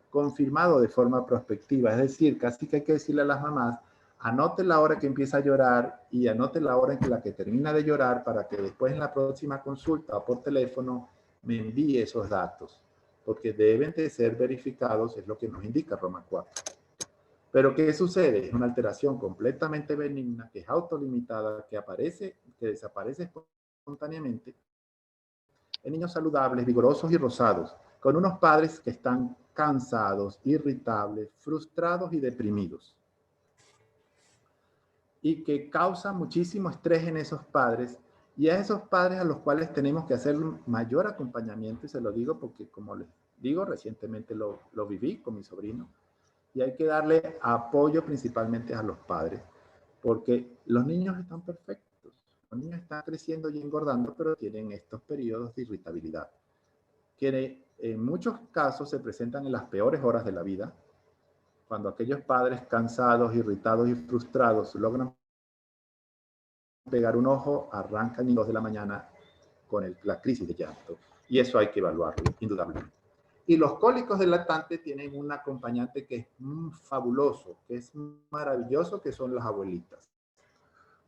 confirmado de forma prospectiva. Es decir, casi que hay que decirle a las mamás, anote la hora que empieza a llorar y anote la hora en la que termina de llorar para que después en la próxima consulta o por teléfono me envíe esos datos, porque deben de ser verificados, es lo que nos indica Roma 4. Pero ¿qué sucede? Es una alteración completamente benigna, que es autolimitada, que desaparece espontáneamente en niños saludables, vigorosos y rosados, con unos padres que están cansados, irritables, frustrados y deprimidos. Y que causa muchísimo estrés en esos padres, y a esos padres a los cuales tenemos que hacer mayor acompañamiento, y se lo digo porque, como les digo, recientemente lo viví con mi sobrino, y hay que darle apoyo principalmente a los padres, porque los niños están perfectos, los niños están creciendo y engordando, pero tienen estos periodos de irritabilidad, que en muchos casos se presentan en las peores horas de la vida, cuando aquellos padres cansados, irritados y frustrados logran pegar un ojo, arrancan a las 2 de la mañana con la crisis de llanto. Y eso hay que evaluarlo, indudablemente. Y los cólicos del lactante tienen un acompañante que es fabuloso, que es maravilloso, que son las abuelitas.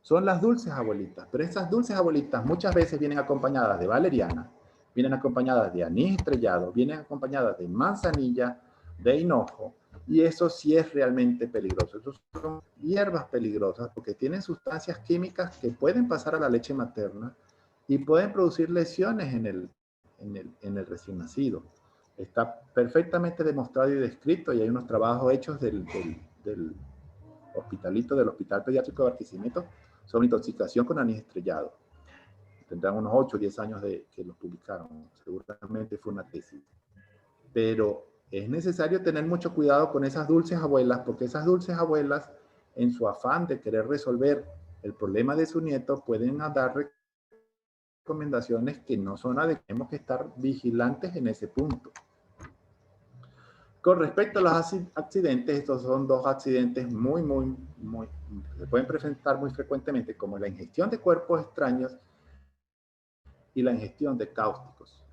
Son las dulces abuelitas, pero esas dulces abuelitas muchas veces vienen acompañadas de valeriana, vienen acompañadas de anís estrellado, vienen acompañadas de manzanilla, de hinojo, y eso sí es realmente peligroso. Esas son hierbas peligrosas porque tienen sustancias químicas que pueden pasar a la leche materna y pueden producir lesiones en el recién nacido. Está perfectamente demostrado y descrito, y hay unos trabajos hechos del hospitalito, del Hospital Pediátrico de Barquisimeto, sobre intoxicación con anís estrellado. Tendrán unos 8 o 10 años de que los publicaron. Seguramente fue una tesis. Pero es necesario tener mucho cuidado con esas dulces abuelas, porque esas dulces abuelas, en su afán de querer resolver el problema de su nieto, pueden dar recomendaciones que no son adecuadas. Tenemos que estar vigilantes en ese punto. Con respecto a los accidentes, estos son dos accidentes se pueden presentar muy frecuentemente, como la ingestión de cuerpos extraños y la ingestión de cáusticos.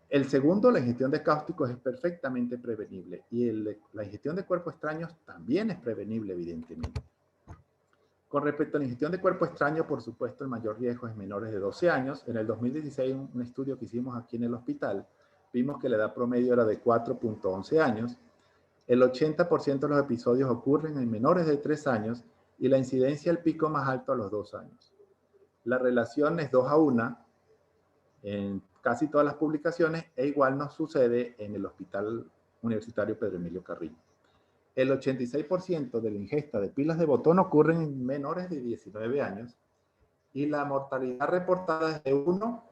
El segundo, la ingestión de cáusticos, es perfectamente prevenible, y la ingestión de cuerpos extraños también es prevenible, evidentemente. Con respecto a la ingestión de cuerpo extraño, por supuesto, el mayor riesgo es menores de 12 años. En el 2016, un estudio que hicimos aquí en el hospital, vimos que la edad promedio era de 4.11 años. El 80% de los episodios ocurren en menores de 3 años y la incidencia, el pico más alto, a los 2 años. La relación es 2:1 en casi todas las publicaciones, e igual nos sucede en el Hospital Universitario Pedro Emilio Carrillo. El 86% de la ingesta de pilas de botón ocurre en menores de 19 años y la mortalidad reportada es de 1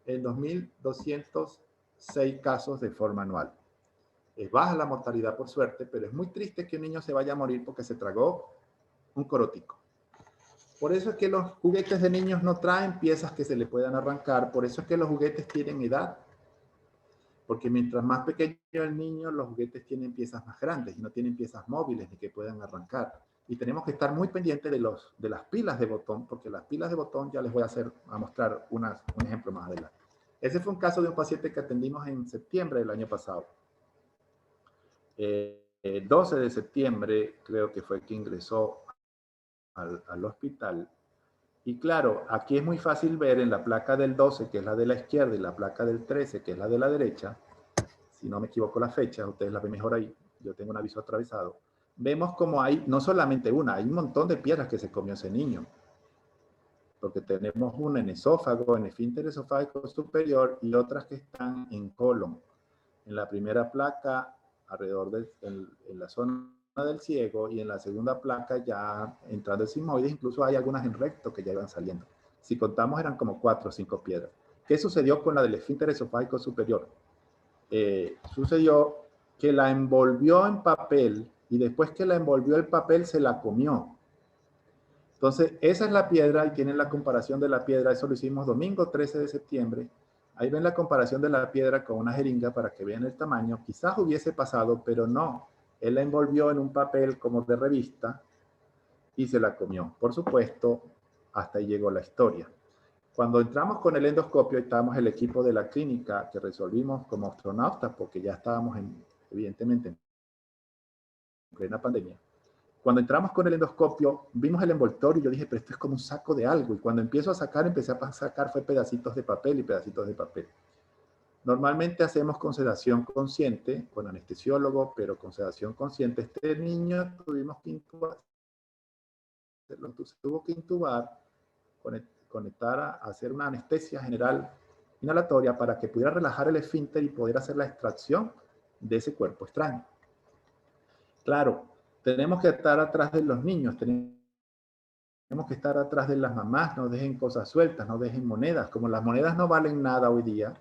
en 2.206 casos de forma anual. Es baja la mortalidad, por suerte, pero es muy triste que un niño se vaya a morir porque se tragó un corotico. Por eso es que los juguetes de niños no traen piezas que se le puedan arrancar. Por eso es que los juguetes tienen edad. Porque mientras más pequeño el niño, los juguetes tienen piezas más grandes y no tienen piezas móviles ni que puedan arrancar. Y tenemos que estar muy pendientes de las pilas de botón, porque las pilas de botón, ya les voy a mostrar un ejemplo más adelante. Ese fue un caso de un paciente que atendimos en septiembre del año pasado. 12 de septiembre creo que fue que ingresó al hospital. Y claro, aquí es muy fácil ver en la placa del 12, que es la de la izquierda, y la placa del 13, que es la de la derecha, si no me equivoco la fecha, ustedes la ven mejor ahí, yo tengo un aviso atravesado, vemos como hay no solamente una, hay un montón de piedras que se comió ese niño, porque tenemos una en esófago, en esfínter esofágico superior, y otras que están en colon. En la primera placa, alrededor en la zona del ciego, y en la segunda placa ya entrando el sigmoides, incluso hay algunas en recto que ya iban saliendo. Si contamos eran como 4 o 5 piedras. ¿Qué sucedió con la del esfínter esofágico superior? Sucedió que la envolvió en papel, y después que la envolvió el papel se la comió. Entonces, esa es la piedra, y tienen la comparación de la piedra. Eso lo hicimos domingo 13 de septiembre. Ahí ven la comparación de la piedra con una jeringa para que vean el tamaño. Quizás hubiese pasado, pero no. Él la envolvió en un papel como de revista y se la comió. Por supuesto, hasta ahí llegó la historia. Cuando entramos con el endoscopio, estábamos el equipo de la clínica que resolvimos como astronautas, porque ya estábamos evidentemente en plena pandemia. Cuando entramos con el endoscopio, vimos el envoltorio y yo dije, pero esto es como un saco de algo. Y cuando empiezo a sacar, empecé a sacar fue pedacitos de papel y pedacitos de papel. Normalmente hacemos con sedación consciente, con anestesiólogo, pero con sedación consciente. Este niño tuvimos que intubar, se tuvo que intubar, conectar a hacer una anestesia general inhalatoria para que pudiera relajar el esfínter y poder hacer la extracción de ese cuerpo extraño. Claro, tenemos que estar atrás de los niños, tenemos que estar atrás de las mamás, no dejen cosas sueltas, no dejen monedas. Como las monedas no valen nada hoy día,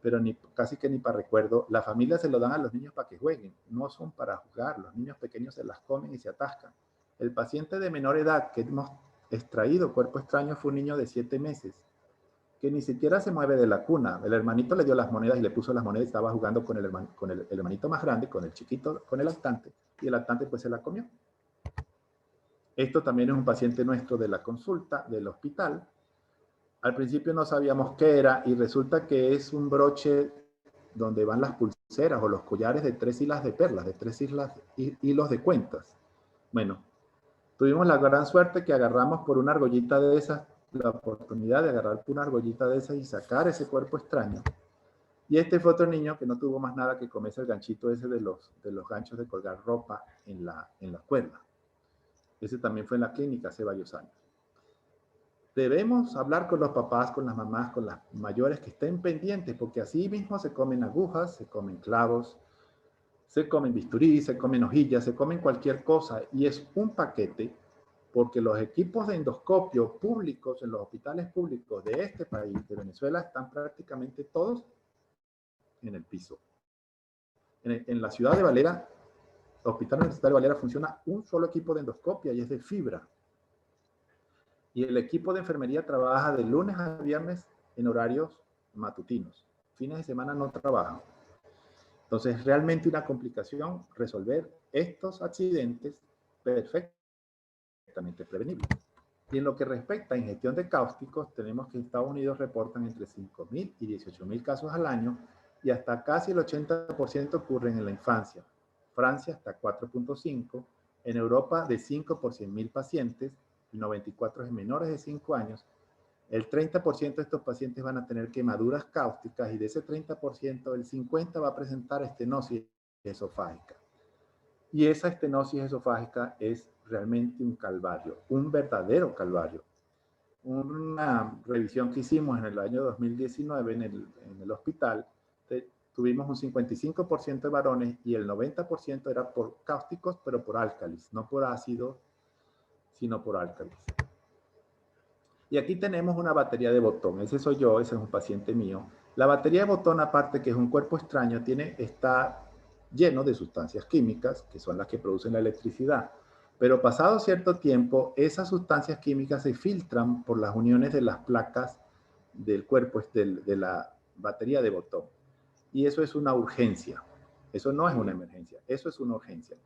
pero casi que ni para recuerdo, la familia se lo dan a los niños para que jueguen, no son para jugar, los niños pequeños se las comen y se atascan. El paciente de menor edad que hemos extraído cuerpo extraño fue un niño de 7 meses, que ni siquiera se mueve de la cuna. El hermanito le dio las monedas y le puso las monedas y estaba jugando con el hermanito más grande, con el chiquito, con el lactante, y el lactante pues se la comió. Esto también es un paciente nuestro de la consulta, del hospital. Al principio no sabíamos qué era y resulta que es un broche donde van las pulseras o los collares de 3 hilas de perlas, de 3 hilos de cuentas. Bueno, tuvimos la gran suerte que agarramos por una argollita de esas, la oportunidad de agarrar por una argollita de esas y sacar ese cuerpo extraño. Y este fue otro niño que no tuvo más nada que comerse el ganchito ese de los ganchos de colgar ropa en la cuerda. Ese también fue en la clínica hace varios años. Debemos hablar con los papás, con las mamás, con las mayores que estén pendientes, porque así mismo se comen agujas, se comen clavos, se comen bisturí, se comen hojillas, se comen cualquier cosa, y es un paquete, porque los equipos de endoscopio públicos en los hospitales públicos de este país, de Venezuela, están prácticamente todos en el piso. En la ciudad de Valera, el Hospital Universitario de Valera, funciona un solo equipo de endoscopia y es de fibra. Y el equipo de enfermería trabaja de lunes a viernes en horarios matutinos. Fines de semana no trabajan. Entonces, es realmente una complicación resolver estos accidentes perfectamente prevenibles. Y en lo que respecta a ingestión de cáusticos, tenemos que Estados Unidos reportan entre 5.000 y 18.000 casos al año y hasta casi el 80% ocurren en la infancia. Francia hasta 4.5, en Europa de 5 por 100.000 pacientes, y 94 en menores de 5 años. El 30% de estos pacientes van a tener quemaduras cáusticas y de ese 30%, el 50% va a presentar estenosis esofágica. Y esa estenosis esofágica es realmente un calvario, un verdadero calvario. Una revisión que hicimos en el año 2019 en el hospital, tuvimos un 55% de varones y el 90% era por cáusticos, pero por álcalis, no por ácido, sino por álcalis. Y aquí tenemos una batería de botón. Ese soy yo, ese es un paciente mío. La batería de botón, aparte que es un cuerpo extraño, está lleno de sustancias químicas, que son las que producen la electricidad. Pero pasado cierto tiempo, esas sustancias químicas se filtran por las uniones de las placas del cuerpo, de la batería de botón. Y eso es una urgencia. Eso no es una emergencia, eso es una urgencia.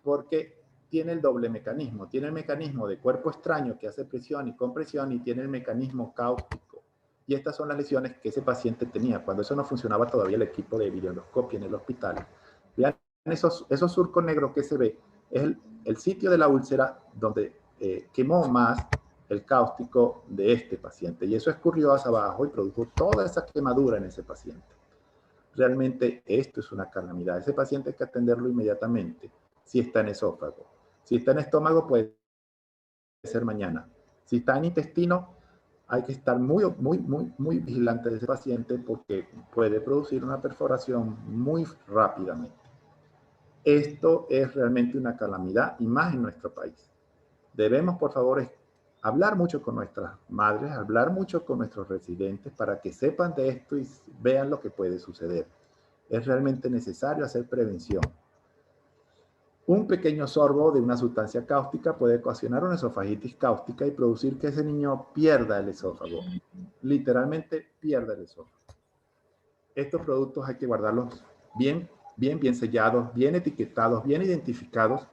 Porque tiene el doble mecanismo. Tiene el mecanismo de cuerpo extraño que hace presión y compresión y tiene el mecanismo cáustico. Y estas son las lesiones que ese paciente tenía. Cuando eso no funcionaba todavía el equipo de videoendoscopia en el hospital. Vean esos surcos negros que se ve. Es el sitio de la úlcera donde quemó más el cáustico de este paciente. Y eso escurrió hacia abajo y produjo toda esa quemadura en ese paciente. Realmente esto es una calamidad. Ese paciente hay que atenderlo inmediatamente si está en esófago. Si está en estómago, puede ser mañana. Si está en intestino, hay que estar muy vigilante de ese paciente porque puede producir una perforación muy rápidamente. Esto es realmente una calamidad y más en nuestro país. Debemos, por favor, hablar mucho con nuestras madres, hablar mucho con nuestros residentes para que sepan de esto y vean lo que puede suceder. Es realmente necesario hacer prevención. Un pequeño sorbo de una sustancia cáustica puede ocasionar una esofagitis cáustica y producir que ese niño pierda el esófago. Literalmente pierda el esófago. Estos productos hay que guardarlos bien sellados, bien etiquetados, bien identificados,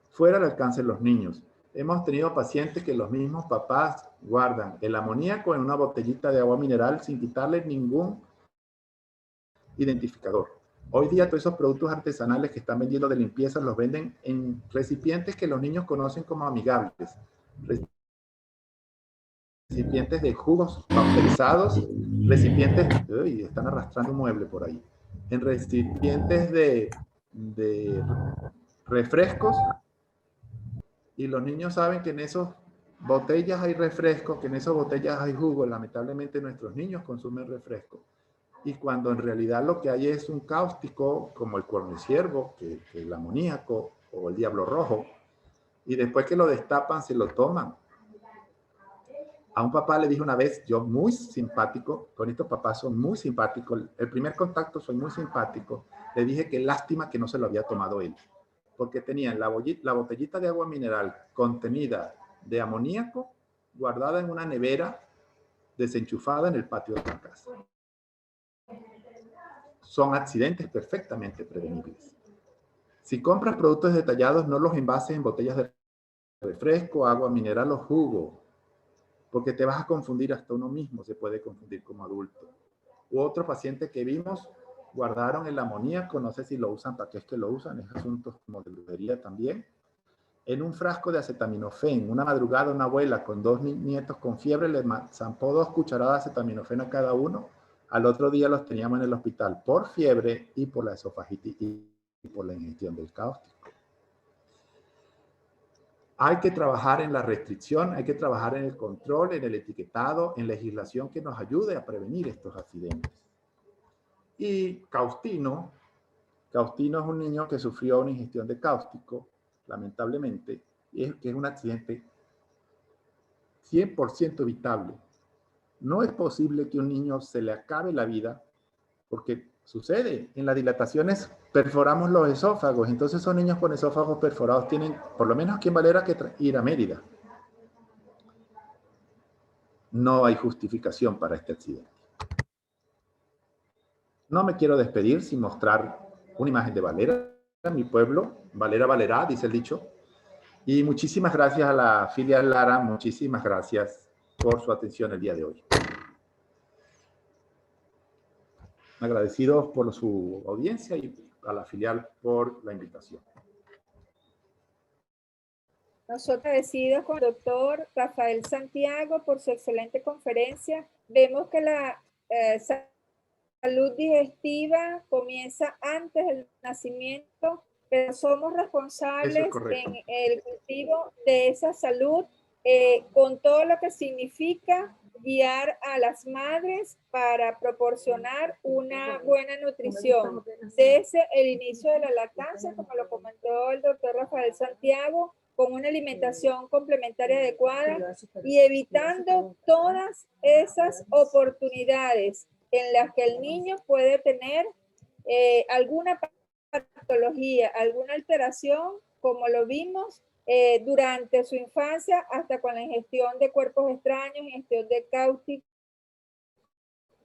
fuera del alcance de los niños. Hemos tenido pacientes que los mismos papás guardan el amoníaco en una botellita de agua mineral sin quitarle ningún identificador. Hoy día todos esos productos artesanales que están vendiendo de limpieza los venden en recipientes que los niños conocen como amigables. recipientes de jugos pasteurizados, recipientes, uy, están arrastrando un mueble por ahí, en recipientes de refrescos, y los niños saben que en esos botellas hay refrescos, que en esas botellas hay jugo. Lamentablemente nuestros niños consumen refresco. Y cuando en realidad lo que hay es un cáustico como el cuerno de ciervo, que el amoníaco o el diablo rojo, y después que lo destapan se lo toman. A un papá le dije una vez, yo muy simpático, con estos papás son muy simpáticos, el primer contacto soy muy simpático, le dije que lástima que no se lo había tomado él, porque tenían la botellita de agua mineral contenida de amoníaco guardada en una nevera desenchufada en el patio de la casa. Son accidentes perfectamente prevenibles. Si compras productos detallados, no los envases en botellas de refresco, agua mineral o jugo, porque te vas a confundir, hasta uno mismo se puede confundir como adulto. U otro paciente que vimos, guardaron el amoníaco, no sé si lo usan, para qué es que lo usan, es asuntos como de brujería también, en un frasco de acetaminofén. Una madrugada una abuela con 2 nietos con fiebre le zampó 2 cucharadas de acetaminofén a cada uno. Al otro día los teníamos en el hospital por fiebre y por la esofagitis y por la ingestión del cáustico. Hay que trabajar en la restricción, hay que trabajar en el control, en el etiquetado, en legislación que nos ayude a prevenir estos accidentes. Y Caustino es un niño que sufrió una ingestión de cáustico, lamentablemente, y que es un accidente 100% evitable. No es posible que un niño se le acabe la vida, porque sucede, en las dilataciones perforamos los esófagos, entonces esos niños con esófagos perforados tienen, por lo menos aquí en Valera, que ir a Mérida. No hay justificación para este accidente. No me quiero despedir sin mostrar una imagen de Valera, mi pueblo, Valera Valerá, dice el dicho. Y muchísimas gracias a la filial Lara, muchísimas gracias por su atención el día de hoy. Agradecidos por su audiencia y a la filial por la invitación. Nosotros agradecidos con el doctor Rafael Santiago por su excelente conferencia. Vemos que la salud digestiva comienza antes del nacimiento, pero somos responsables en el cultivo de esa salud con todo lo que significa guiar a las madres para proporcionar una buena nutrición desde el inicio de la lactancia, como lo comentó el doctor Rafael Santiago, con una alimentación complementaria adecuada y evitando todas esas oportunidades en las que el niño puede tener alguna patología, alguna alteración, como lo vimos durante su infancia, hasta con la ingestión de cuerpos extraños, ingestión de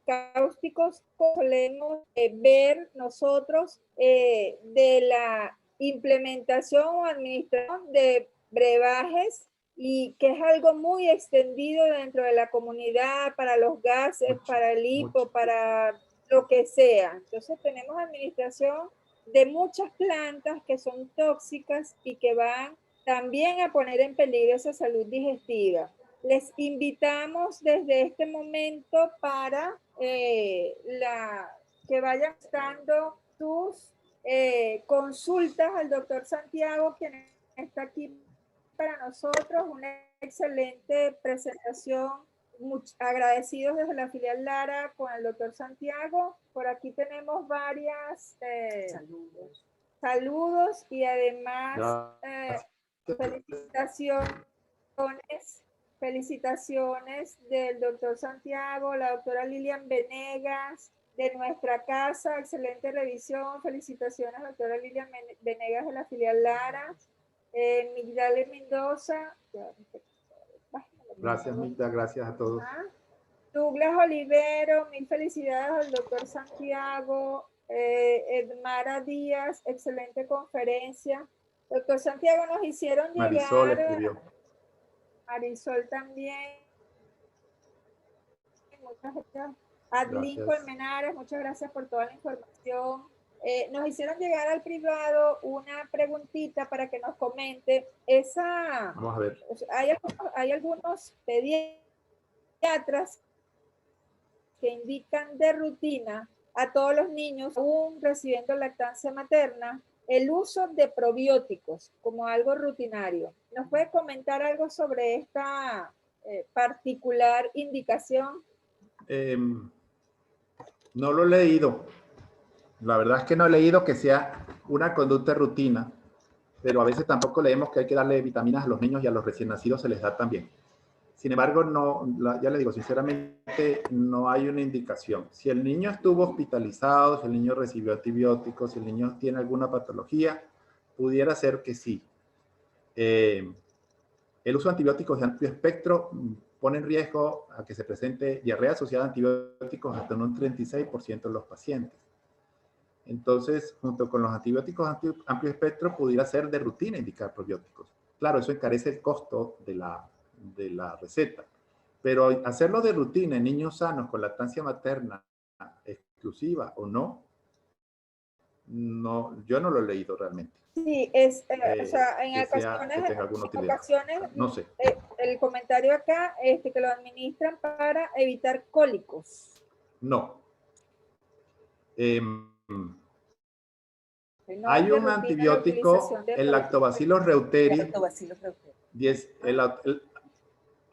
cáusticos, solemos ver nosotros de la implementación o administración de brebajes, y que es algo muy extendido dentro de la comunidad para los gases, para el hipo, para lo que sea. Entonces tenemos administración de muchas plantas que son tóxicas y que van también a poner en peligro esa salud digestiva. Les invitamos desde este momento para que vayan dando sus consultas al doctor Santiago, quien está aquí para nosotros. Una excelente presentación. Agradecidos desde la filial Lara con el doctor Santiago. Por aquí tenemos varias saludos y además felicitaciones del doctor Santiago, la doctora Lilian Venegas, de nuestra casa, excelente revisión. Felicitaciones, doctora Lilian Venegas de la filial Lara. Migdale Mendoza. Gracias, Migda, gracias a todos. Douglas Olivero, mil felicidades al doctor Santiago. Edmara Díaz, excelente conferencia. Doctor Santiago, nos hicieron llegar. Marisol escribió. Marisol también. Muchas gracias. Adlín Colmenares, muchas gracias por toda la información. Nos hicieron llegar al privado una preguntita para que nos comente. Vamos a ver. Hay algunos pediatras pediatras que indican de rutina a todos los niños, aún recibiendo lactancia materna, el uso de probióticos como algo rutinario. ¿Nos puede comentar algo sobre esta particular indicación? No lo he leído. La verdad es que no he leído que sea una conducta rutina, pero a veces tampoco leemos que hay que darle vitaminas a los niños y a los recién nacidos se les da también. Sin embargo, no, ya les digo, sinceramente, no hay una indicación. Si el niño estuvo hospitalizado, si el niño recibió antibióticos, si el niño tiene alguna patología, pudiera ser que sí. El uso de antibióticos de amplio espectro pone en riesgo a que se presente diarrea asociada a antibióticos hasta en un 36% de los pacientes. Entonces, junto con los antibióticos amplio espectro, pudiera ser de rutina indicar probióticos. Claro, eso encarece el costo de la receta. Pero hacerlo de rutina en niños sanos con lactancia materna exclusiva o no, yo no lo he leído realmente. Sí, o sea, en ocasiones, no sé. El comentario acá es que lo administran para evitar cólicos. No. Hay un antibiótico, el Lactobacillus reuteri.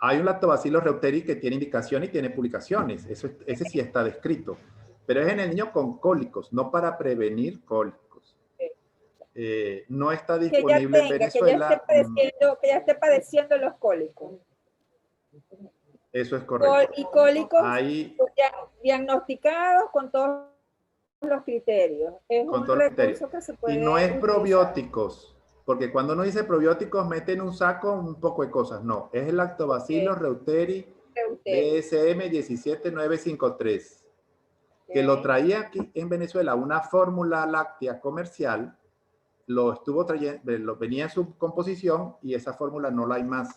Hay un Lactobacillus reuteri que tiene indicación y tiene publicaciones. Ese sí está descrito. Pero es en el niño con cólicos, no prevenir cólicos. No está disponible en Venezuela. Que ya esté padeciendo los cólicos. Eso es correcto. Y cólicos diagnosticados con todos los criterios. Es un recurso que se puede utilizar. Y no es utilizar. probióticos, porque cuando uno dice probióticos mete en un saco un poco de cosas. No, es el Lactobacillus reuteri DSM 17953, que lo traía aquí en Venezuela, una fórmula láctea comercial, lo estuvo trayendo, venía en su composición y esa fórmula no la hay más.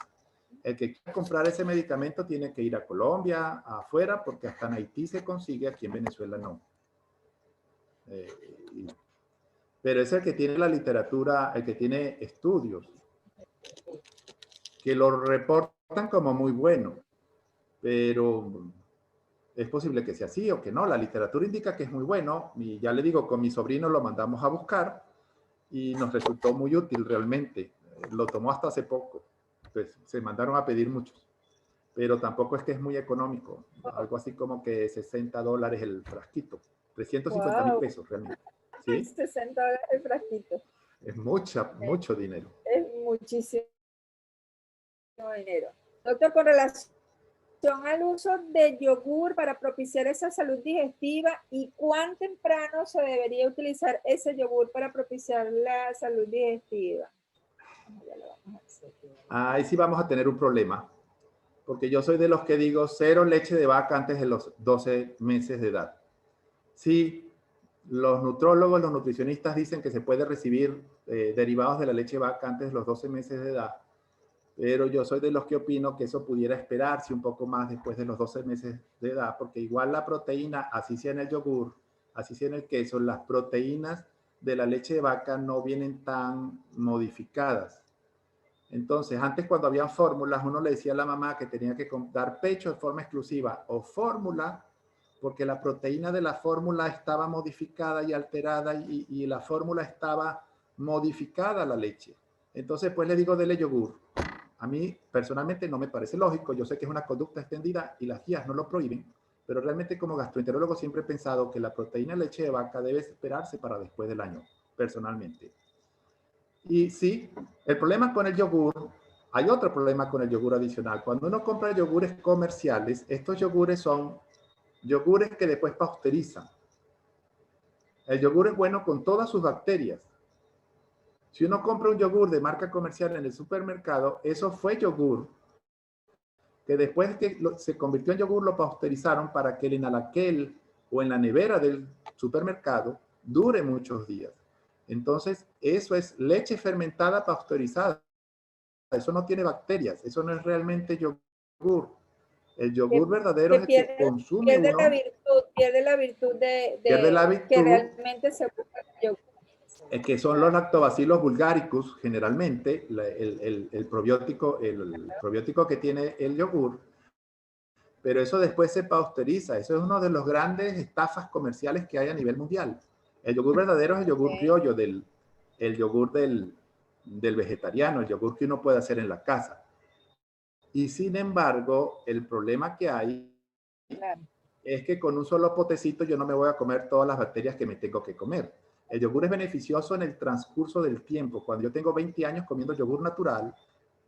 El que quiera comprar ese medicamento tiene que ir a Colombia, afuera, porque hasta en Haití se consigue, aquí en Venezuela no. Pero es el que tiene la literatura, el que tiene estudios, que lo reportan como muy bueno, pero es posible que sea así o que no. La literatura indica que es muy bueno, y ya le digo, con mi sobrino lo mandamos a buscar y nos resultó muy útil realmente. Lo tomó hasta hace poco. Pues se mandaron a pedir muchos, pero tampoco es que es muy económico, algo así como que $60 el frasquito, 350,000 pesos realmente. ¿Sí? $60 el frasquito. Es mucho dinero. Es muchísimo dinero. Doctor, con relación al uso de yogur para propiciar esa salud digestiva, ¿y cuán temprano se debería utilizar ese yogur para propiciar la salud digestiva? Ahí sí vamos a tener un problema, porque yo soy de los que digo 0 leche de vaca antes de los 12 meses de edad. Sí, los nutrólogos, los nutricionistas dicen que se puede recibir derivados de la leche de vaca antes de los 12 meses de edad, pero yo soy de los que opino que eso pudiera esperarse un poco más después de los 12 meses de edad, porque igual la proteína, así sea en el yogur, así sea en el queso, las proteínas de la leche de vaca no vienen tan modificadas. Entonces, antes cuando había fórmulas, uno le decía a la mamá que tenía que dar pecho de forma exclusiva o fórmula, porque la proteína de la fórmula estaba modificada y alterada y la fórmula estaba modificada a la leche. Entonces, pues le digo, dele yogur. A mí, personalmente, no me parece lógico. Yo sé que es una conducta extendida y las guías no lo prohíben, pero realmente como gastroenterólogo siempre he pensado que la proteína de leche de vaca debe esperarse para después del año, personalmente. Y sí, el problema con el yogur, hay otro problema con el yogur adicional. Cuando uno compra yogures comerciales, estos yogures son yogures que después pasteurizan. El yogur es bueno con todas sus bacterias. Si uno compra un yogur de marca comercial en el supermercado, eso fue yogur que después que se convirtió en yogur lo pasteurizaron para que el inalaquel o en la nevera del supermercado dure muchos días. Entonces, eso es leche fermentada pasteurizada. Eso no tiene bacterias, eso no es realmente yogur. El yogur verdadero es el que consume uno. Pierde la virtud de que realmente se busca el yogur. Que son los lactobacillus bulgaricus, generalmente, el probiótico que tiene el yogur. pero eso después se pasteuriza. Eso es una de las grandes estafas comerciales que hay a nivel mundial. El yogur verdadero es el yogur criollo, el yogur del vegetariano, el yogur que uno puede hacer en la casa. Y sin embargo, el problema que hay es que con un solo potecito yo no me voy a comer todas las bacterias que me tengo que comer. El yogur es beneficioso en el transcurso del tiempo. Cuando yo tengo 20 años comiendo yogur natural,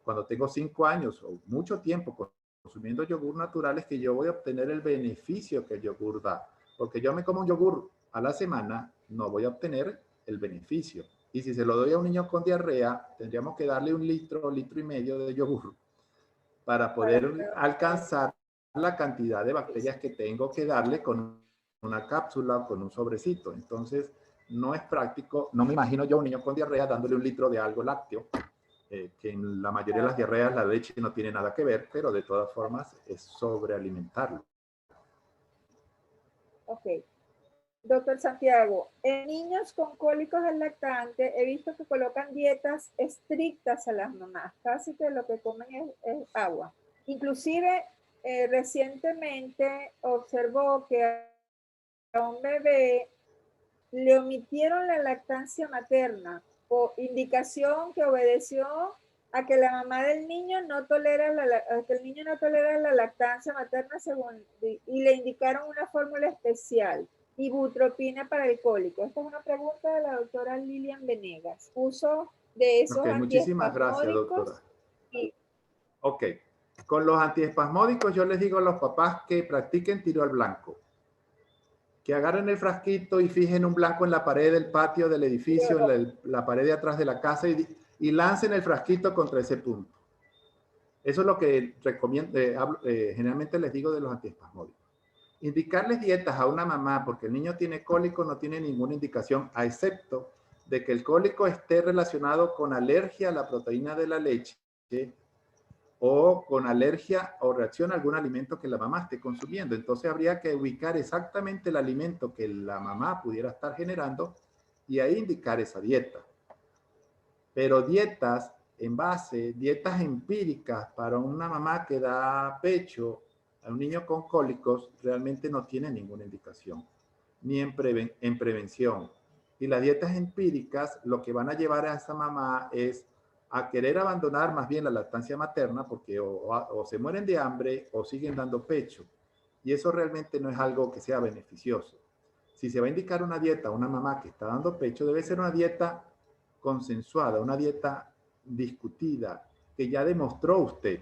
cuando tengo 5 años o mucho tiempo consumiendo yogur natural, es que yo voy a obtener el beneficio que el yogur da. Porque yo me como un yogur a la semana, no voy a obtener el beneficio. Y si se lo doy a un niño con diarrea, tendríamos que darle 1 litro, litro y medio de yogur para poder alcanzar la cantidad de bacterias que tengo que darle con una cápsula o con un sobrecito. Entonces, no es práctico. No me imagino yo a un niño con diarrea dándole 1 litro de algo lácteo, que en la mayoría de las diarreas la leche no tiene nada que ver, pero de todas formas es sobrealimentarlo. Ok. Doctor Santiago, en niños con cólicos al lactante he visto que colocan dietas estrictas a las mamás, casi que lo que comen es agua. Inclusive recientemente observó que a un bebé le omitieron la lactancia materna o indicación que obedeció a que la mamá del niño no tolera que el niño no tolera la lactancia materna y le indicaron una fórmula especial, ibutropina para el cólico. Esta es una pregunta de la doctora Lilian Venegas. Uso de esos Muchísimas gracias, doctora. Y... Ok, con los antiespasmódicos yo les digo a los papás que practiquen tiro al blanco. Que agarren el frasquito y fijen un blanco en la pared del patio del edificio, en la pared de atrás de la casa y lancen el frasquito contra ese punto. Eso es lo que recomiendo, generalmente les digo de los antiespasmódicos. Indicarles dietas a una mamá porque el niño tiene cólico no tiene ninguna indicación, a excepto de que el cólico esté relacionado con alergia a la proteína de la leche o con alergia o reacción a algún alimento que la mamá esté consumiendo. Entonces habría que ubicar exactamente el alimento que la mamá pudiera estar generando y ahí indicar esa dieta. Pero dietas en base, dietas empíricas para una mamá que da pecho a un niño con cólicos realmente no tiene ninguna indicación, ni en prevención. Y las dietas empíricas lo que van a llevar a esa mamá es a querer abandonar más bien la lactancia materna porque o se mueren de hambre o siguen dando pecho. Y eso realmente no es algo que sea beneficioso. Si se va a indicar una dieta a una mamá que está dando pecho, debe ser una dieta consensuada, una dieta discutida, que ya demostró usted.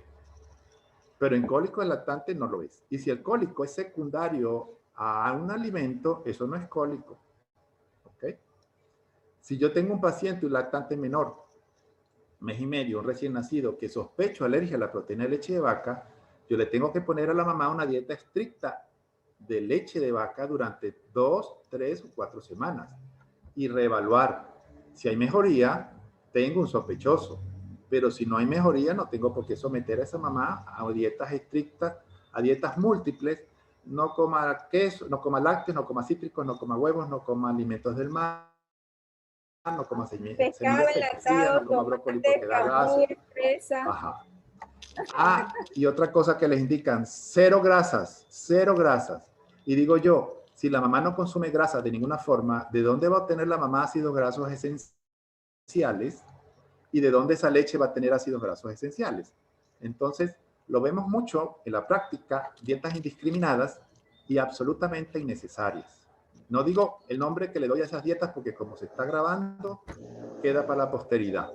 Pero en cólico del lactante no lo es. Y si el cólico es secundario a un alimento, eso no es cólico. ¿Ok? Si yo tengo un paciente, un lactante menor, mes y medio, un recién nacido, que sospecho alergia a la proteína de leche de vaca, yo le tengo que poner a la mamá una dieta estricta de leche de vaca durante 2, 3 o 4 semanas y reevaluar. Si hay mejoría, tengo un sospechoso, pero si no hay mejoría, no tengo por qué someter a esa mamá a dietas estrictas, a dietas múltiples. No coma queso, no coma lácteos, no coma cítricos, no coma huevos, no coma alimentos del mar, no coma semillas pesticidas, no coma brócoli porque da gases. Ajá. Ah, y otra cosa que les indican, cero grasas, cero grasas. Y digo yo, si la mamá no consume grasas de ninguna forma, ¿de dónde va a obtener la mamá ácidos grasos esenciales? ¿Y de dónde esa leche va a tener ácidos grasos esenciales? Entonces, lo vemos mucho en la práctica, dietas indiscriminadas y absolutamente innecesarias. No digo el nombre que le doy a esas dietas porque como se está grabando, queda para la posteridad.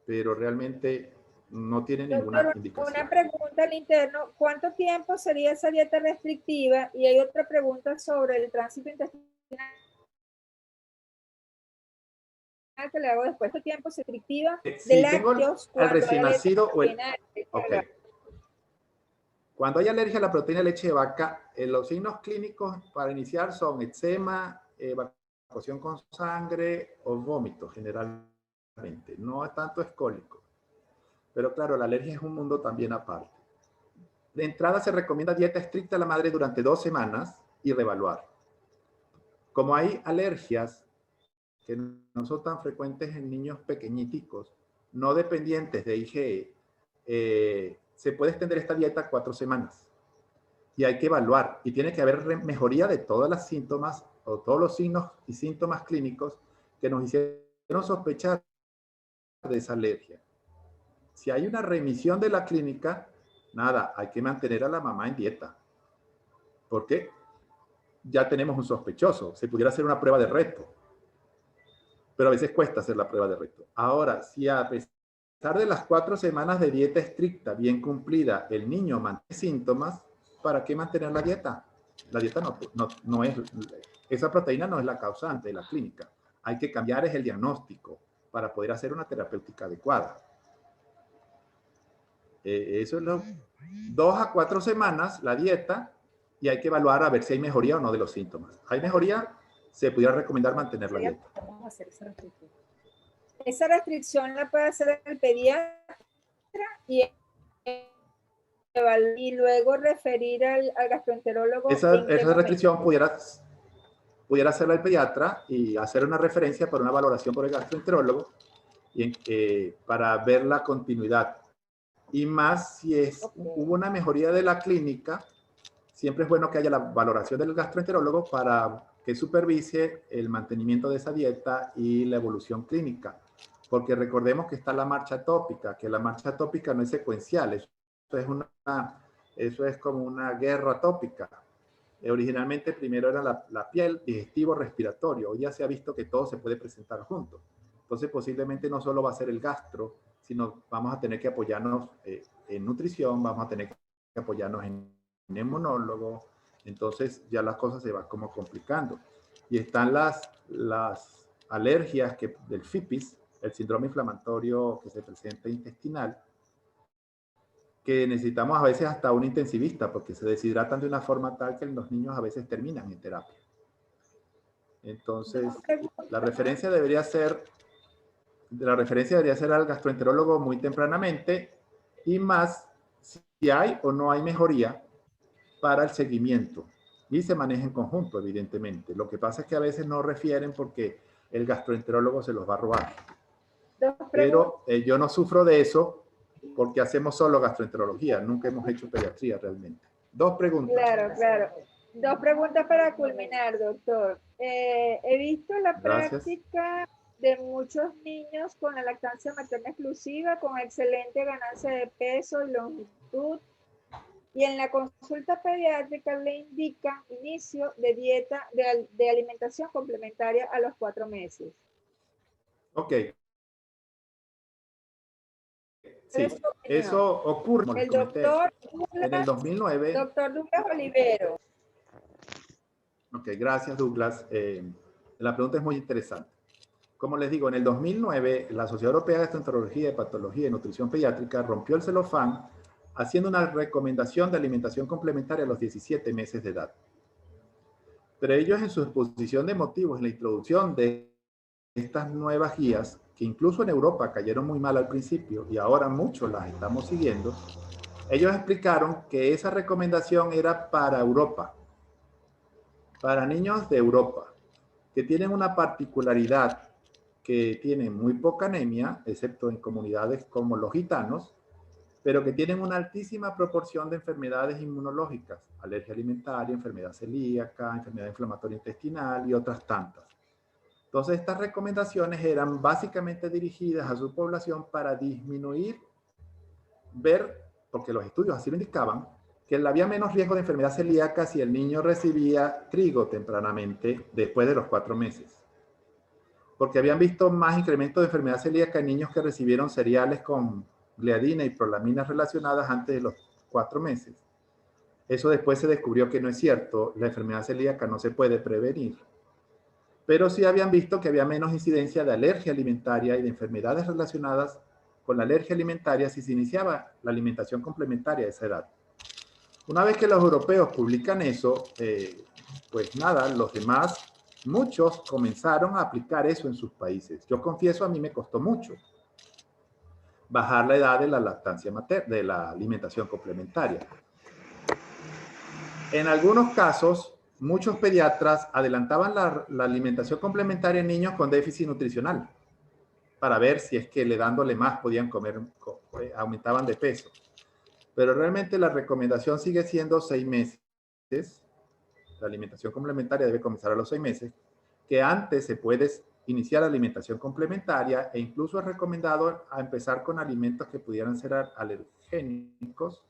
Pero realmente no tiene ninguna indicación. Una pregunta al interno, ¿cuánto tiempo sería esa dieta restrictiva? Y hay otra pregunta sobre el tránsito intestinal que le hago después. ¿Cuánto tiempo se restrictiva de lácteos al recién nacido o el... Okay. Cuando hay alergia a la proteína de leche de vaca, los signos clínicos para iniciar son eczema, evacuación con sangre o vómito generalmente. No tanto es cólico. Pero claro, la alergia es un mundo también aparte. De entrada se recomienda dieta estricta a la madre durante 2 semanas y reevaluar. Como hay alergias que no son tan frecuentes en niños pequeñiticos, no dependientes de IgE, se puede extender esta dieta a 4 semanas. Y hay que evaluar. Y tiene que haber mejoría de todas las síntomas o todos los signos y síntomas clínicos que nos hicieron sospechar de esa alergia. Si hay una remisión de la clínica, nada, hay que mantener a la mamá en dieta. ¿Por qué? Ya tenemos un sospechoso. Se pudiera hacer una prueba de reto. Pero a veces cuesta hacer la prueba de reto. Ahora, si a pesar de las 4 semanas de dieta estricta, bien cumplida, el niño mantiene síntomas, ¿para qué mantener la dieta? La dieta no es, esa proteína no es la causante de la clínica. Hay que cambiar es el diagnóstico para poder hacer una terapéutica adecuada. Eso es 2 a 4 semanas la dieta y hay que evaluar a ver si hay mejoría o no de los síntomas. ¿Hay mejoría? Se pudiera recomendar mantener la dieta. Vamos a hacer esa restricción. Esa restricción la puede hacer el pediatra y luego referir al gastroenterólogo. Esa restricción pudiera hacerla el pediatra y hacer una referencia por una valoración por el gastroenterólogo para ver la continuidad. Y más si hubo una mejoría de la clínica, siempre es bueno que haya la valoración del gastroenterólogo para que supervise el mantenimiento de esa dieta y la evolución clínica. Porque recordemos que está la marcha atópica, que la marcha atópica no es secuencial, eso es como una guerra atópica. Originalmente primero era la piel, digestivo, respiratorio. Hoy ya se ha visto que todo se puede presentar junto. Entonces posiblemente no solo va a ser el gastro, sino vamos a tener que apoyarnos en nutrición, vamos a tener que apoyarnos en inmunólogo. Entonces ya las cosas se van como complicando. Y están las alergias del FIPIS, el síndrome inflamatorio que se presenta intestinal, que necesitamos a veces hasta un intensivista porque se deshidratan de una forma tal que los niños a veces terminan en terapia. Entonces, la referencia debería ser al gastroenterólogo muy tempranamente y más si hay o no hay mejoría para el seguimiento. Y se maneja en conjunto, evidentemente. Lo que pasa es que a veces no refieren porque el gastroenterólogo se los va a robar. Pero yo no sufro de eso porque hacemos solo gastroenterología, nunca hemos hecho pediatría realmente. 2 preguntas. Claro, claro. 2 preguntas para culminar, doctor. He visto la práctica de muchos niños con la lactancia materna exclusiva, con excelente ganancia de peso y longitud. Y en la consulta pediátrica le indican inicio de dieta de alimentación complementaria a los 4 meses. Ok. Sí, eso ocurre, como les comenté, en el 2009. Doctor Douglas Olivero. Ok, gracias Douglas. La pregunta es muy interesante. Como les digo, en el 2009, la Sociedad Europea de Gastroenterología, de Patología y Nutrición Pediátrica rompió el celofán haciendo una recomendación de alimentación complementaria a los 17 meses de edad. Pero ellos en su exposición de motivos, en la introducción de estas nuevas guías, que incluso en Europa cayeron muy mal al principio y ahora muchos las estamos siguiendo, ellos explicaron que esa recomendación era para Europa, para niños de Europa, que tienen una particularidad, que tienen muy poca anemia, excepto en comunidades como los gitanos, pero que tienen una altísima proporción de enfermedades inmunológicas, alergia alimentaria, enfermedad celíaca, enfermedad inflamatoria intestinal y otras tantas. Entonces, estas recomendaciones eran básicamente dirigidas a su población para disminuir, porque los estudios así lo indicaban, que había menos riesgo de enfermedad celíaca si el niño recibía trigo tempranamente después de los 4 meses. Porque habían visto más incremento de enfermedad celíaca en niños que recibieron cereales con gliadina y prolaminas relacionadas antes de los 4 meses. Eso después se descubrió que no es cierto, la enfermedad celíaca no se puede prevenir. Pero sí habían visto que había menos incidencia de alergia alimentaria y de enfermedades relacionadas con la alergia alimentaria si se iniciaba la alimentación complementaria a esa edad. Una vez que los europeos publican eso, pues nada, los demás, muchos comenzaron a aplicar eso en sus países. Yo confieso, a mí me costó mucho bajar la edad de la lactancia materna, de la alimentación complementaria. En algunos casos, muchos pediatras adelantaban la alimentación complementaria en niños con déficit nutricional para ver si es que dándole más podían comer, aumentaban de peso. Pero realmente la recomendación sigue siendo 6 meses. La alimentación complementaria debe comenzar a los 6 meses, que antes se puede iniciar alimentación complementaria e incluso es recomendado a empezar con alimentos que pudieran ser alergénicos,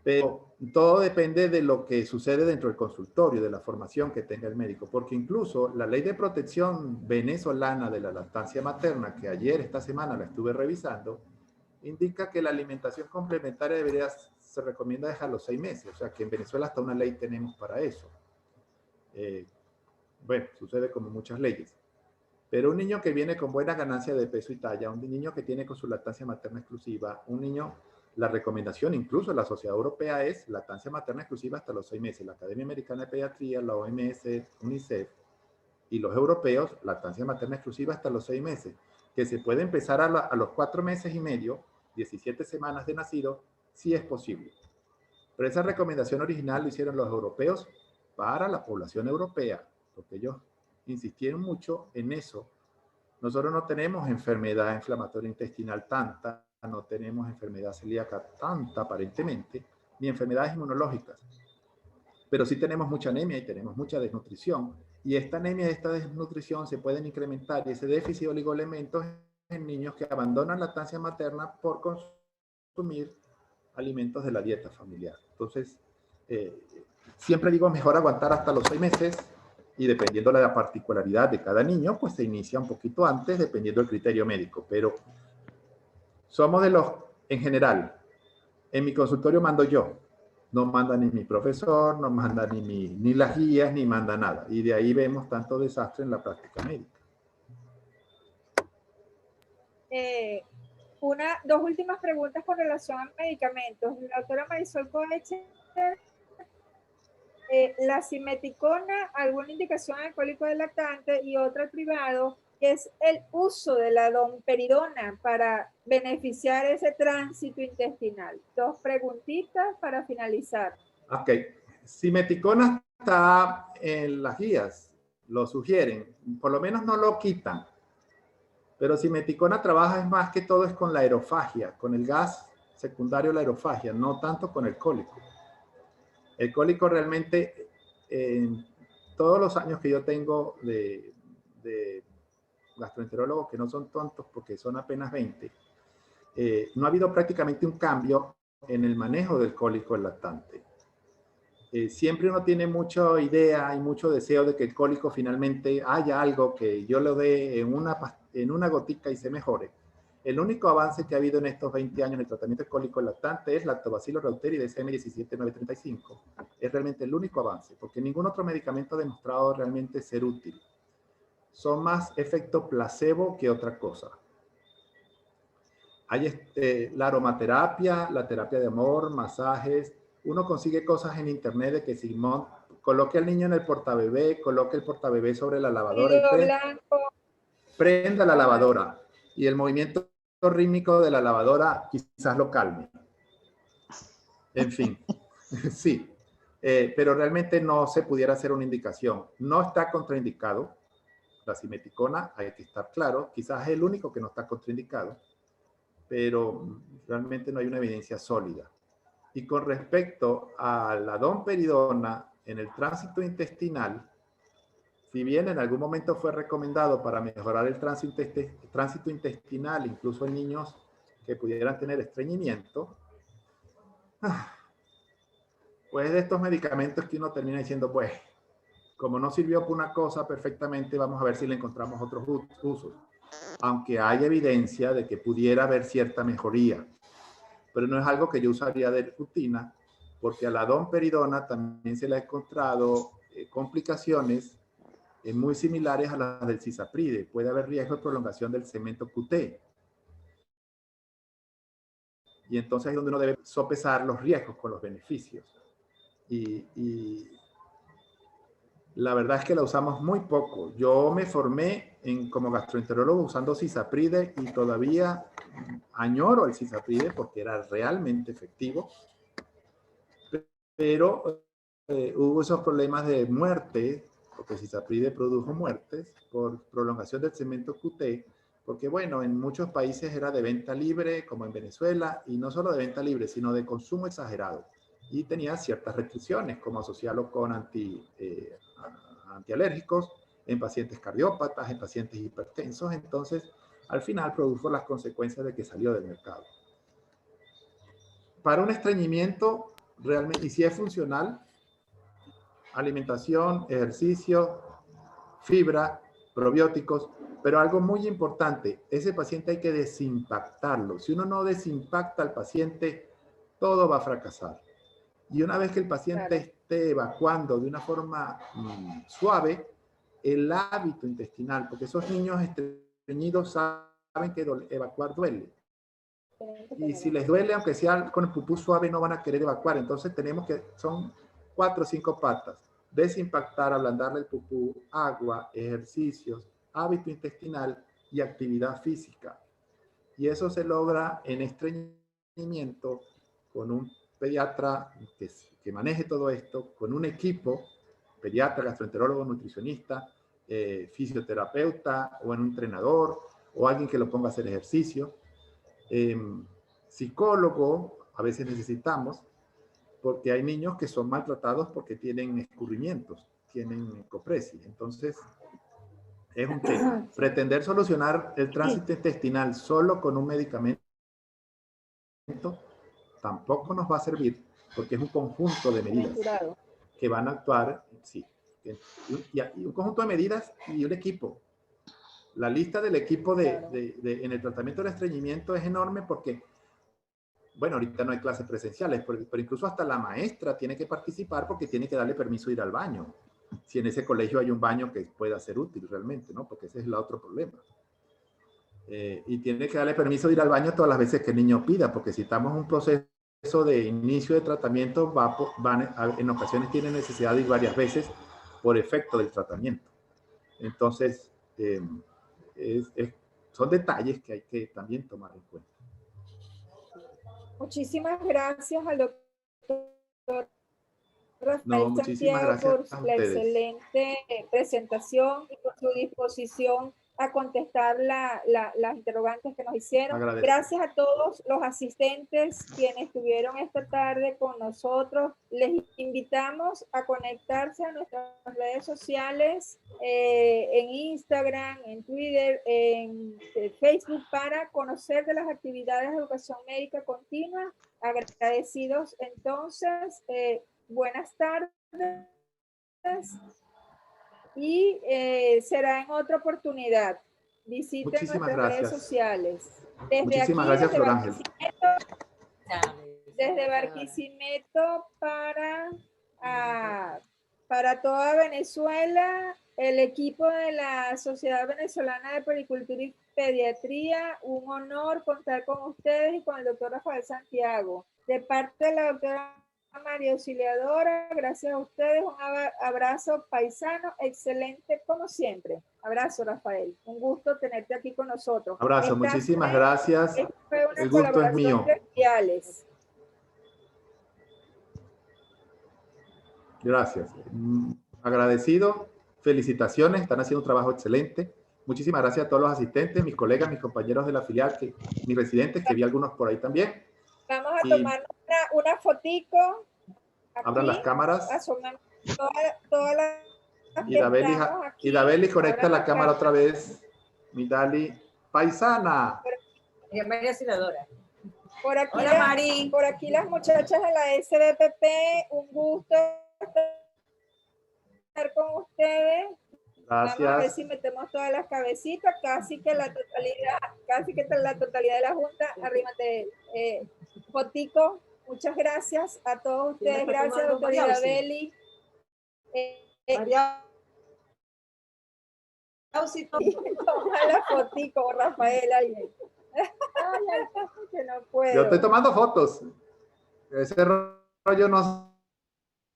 pero todo depende de lo que sucede dentro del consultorio, de la formación que tenga el médico, porque incluso la ley de protección venezolana de la lactancia materna, que ayer, esta semana, la estuve revisando, indica que la alimentación complementaria se recomienda dejar los 6 meses, o sea que en Venezuela hasta una ley tenemos para eso. Bueno, sucede como muchas leyes. Pero un niño que viene con buena ganancia de peso y talla, un niño que tiene con su lactancia materna exclusiva, un niño, la recomendación incluso de la Sociedad Europea es lactancia materna exclusiva hasta los 6 meses. La Academia Americana de Pediatría, la OMS, UNICEF y los europeos, lactancia materna exclusiva hasta los 6 meses. Que se puede empezar a los 4 meses y medio, 17 semanas de nacido, sí es posible. Pero esa recomendación original lo hicieron los europeos para la población europea, porque ellos insistieron mucho en eso. Nosotros no tenemos enfermedad inflamatoria intestinal tanta, no tenemos enfermedad celíaca tanta aparentemente, ni enfermedades inmunológicas. Pero sí tenemos mucha anemia y tenemos mucha desnutrición. Y esta anemia y esta desnutrición se pueden incrementar y ese déficit de oligoelementos en niños que abandonan la lactancia materna por consumir alimentos de la dieta familiar. Entonces, siempre digo, mejor aguantar hasta los 6 meses y dependiendo de la particularidad de cada niño, pues se inicia un poquito antes, dependiendo del criterio médico. Pero somos de los, en general, en mi consultorio mando yo. No manda ni mi profesor, no manda ni las guías, ni manda nada. Y de ahí vemos tanto desastre en la práctica médica. Dos últimas preguntas con relación a medicamentos. La doctora Marisol Coeche, la simeticona, alguna indicación al cólico del lactante, y otra privado, que es el uso de la domperidona para beneficiar ese tránsito intestinal. Dos preguntitas para finalizar. Ok. Simeticona está en las guías, lo sugieren, por lo menos no lo quitan. Pero simeticona trabaja es más que todo es con la aerofagia, con el gas secundario de la aerofagia, no tanto con el cólico. El cólico realmente, en todos los años que yo tengo de gastroenterólogos, que no son tontos porque son apenas 20, no ha habido prácticamente un cambio en el manejo del cólico del lactante. Siempre uno tiene mucha idea y mucho deseo de que el cólico finalmente haya algo que yo lo dé en una gotica y se mejore. El único avance que ha habido en estos 20 años en el tratamiento del cólico lactante es Lactobacillus reuteri de SM17935. Es realmente el único avance, porque ningún otro medicamento ha demostrado realmente ser útil. Son más efecto placebo que otra cosa. Hay la aromaterapia, la terapia de amor, masajes. Uno consigue cosas en internet de que si coloque al niño en el portabebé, coloque el portabebé sobre la lavadora y prenda la lavadora. Y el movimiento rítmico de la lavadora quizás lo calme. En fin, sí. Pero realmente no se pudiera hacer una indicación. No está contraindicado. La simeticona, hay que estar claro, quizás es el único que no está contraindicado, pero realmente no hay una evidencia sólida. Y con respecto a la domperidona en el tránsito intestinal, si bien en algún momento fue recomendado para mejorar el tránsito intestinal, incluso en niños que pudieran tener estreñimiento, pues de estos medicamentos que uno termina diciendo, pues, como no sirvió para una cosa perfectamente, vamos a ver si le encontramos otros usos. Aunque hay evidencia de que pudiera haber cierta mejoría. Pero no es algo que yo usaría de rutina, porque a la domperidona también se le ha encontrado complicaciones muy similares a las del cisapride. Puede haber riesgo de prolongación del segmento QT. Y entonces es donde uno debe sopesar los riesgos con los beneficios. Y la verdad es que la usamos muy poco. Yo me formé como gastroenterólogo usando cisapride y todavía añoro el cisapride porque era realmente efectivo. Pero hubo esos problemas de muerte, porque cisapride produjo muertes por prolongación del segmento QT, porque bueno, en muchos países era de venta libre, como en Venezuela, y no solo de venta libre, sino de consumo exagerado. Y tenía ciertas restricciones, como asociarlo con antialérgicos en pacientes cardiópatas, en pacientes hipertensos. Entonces, al final produjo las consecuencias de que salió del mercado. Para un estreñimiento, realmente, y si es funcional, alimentación, ejercicio, fibra, probióticos, pero algo muy importante, ese paciente hay que desimpactarlo. Si uno no desimpacta al paciente, todo va a fracasar. Y una vez que el paciente esté evacuando de una forma suave, el hábito intestinal, porque esos niños estreñidos saben que evacuar duele. Y si les duele, aunque sea con el pupú suave, no van a querer evacuar. Entonces tenemos que, son 4 o 5 patas. Desimpactar, ablandarle el pupú, agua, ejercicios, hábito intestinal y actividad física. Y eso se logra en estreñimiento con un pediatra que maneje todo esto, con un equipo, pediatra, gastroenterólogo, nutricionista, fisioterapeuta o en un entrenador o alguien que lo ponga a hacer ejercicio. Psicólogo, a veces necesitamos, porque hay niños que son maltratados porque tienen escurrimientos, tienen copresis. Entonces, es un tema. Pretender solucionar el tránsito intestinal solo con un medicamento tampoco nos va a servir, porque es un conjunto de medidas que van a actuar, sí, y un conjunto de medidas y un equipo. La lista del equipo en el tratamiento del estreñimiento es enorme porque, bueno, ahorita no hay clases presenciales, pero incluso hasta la maestra tiene que participar porque tiene que darle permiso de ir al baño. Si en ese colegio hay un baño que pueda ser útil realmente, ¿no? Porque ese es el otro problema. Y tiene que darle permiso de ir al baño todas las veces que el niño pida, porque si estamos en un proceso de inicio de tratamiento, en ocasiones tiene necesidad de ir varias veces por efecto del tratamiento. Entonces, son detalles que hay que también tomar en cuenta. Muchísimas gracias al doctor Rafael Santiago por la excelente presentación y por su disposición a contestar las interrogantes que nos hicieron. Gracias a todos los asistentes quienes estuvieron esta tarde con nosotros. Les invitamos a conectarse a nuestras redes sociales, en Instagram, en Twitter, en Facebook, para conocer de las actividades de educación médica continua. Agradecidos entonces. Buenas tardes y será en otra oportunidad. Visiten nuestras redes sociales. Muchísimas gracias, Flor Ángel. Desde Barquisimeto para toda Venezuela, el equipo de la Sociedad Venezolana de Pericultura y Pediatría, un honor contar con ustedes y con el doctor Rafael Santiago. De parte de la doctora María Auxiliadora, gracias a ustedes, un abrazo paisano, excelente como siempre. Abrazo, Rafael, un gusto tenerte aquí con nosotros. Abrazo, muchísimas gracias. El gusto es mío. Gracias. Agradecido, felicitaciones, están haciendo un trabajo excelente. Muchísimas gracias a todos los asistentes, mis colegas, mis compañeros de la filial, mis residentes, que vi algunos por ahí también. Vamos a tomar una fotico. Aquí, abran las cámaras. Asomamos todas las y Dabeli conecta la cámara otra vez. Mi Dali, paisana. María Auxiliadora. Por aquí, hola, Mari. Por aquí las muchachas de la SBPP, un gusto estar con ustedes. Gracias. Vamos a ver si metemos todas las cabecitas, casi que la totalidad de la junta. Arrímate, fotico. Muchas gracias a todos ustedes. Gracias, doctora Dabeli. María toma la fotico, Rafael. Que no puedo. Yo estoy tomando fotos. Ese rollo no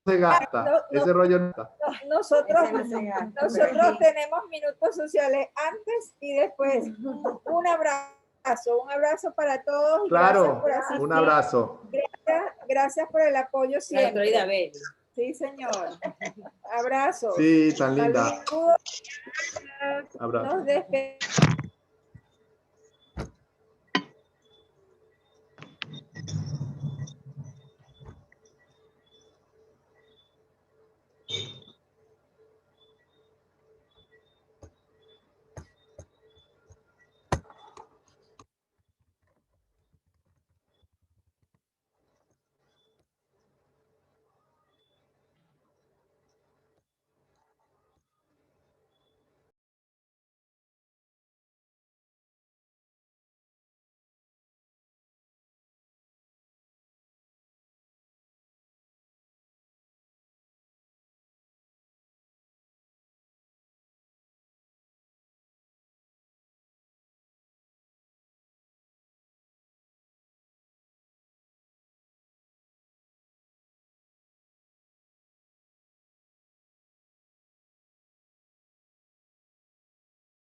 se gasta. Ese rollo no está. Nosotros tenemos minutos sociales antes y después. Un abrazo para todos. Claro, un abrazo. Gracias por el apoyo siempre. Sí, señor. Abrazo. Sí, tan linda. Saludos. Abrazo. Nos despedimos.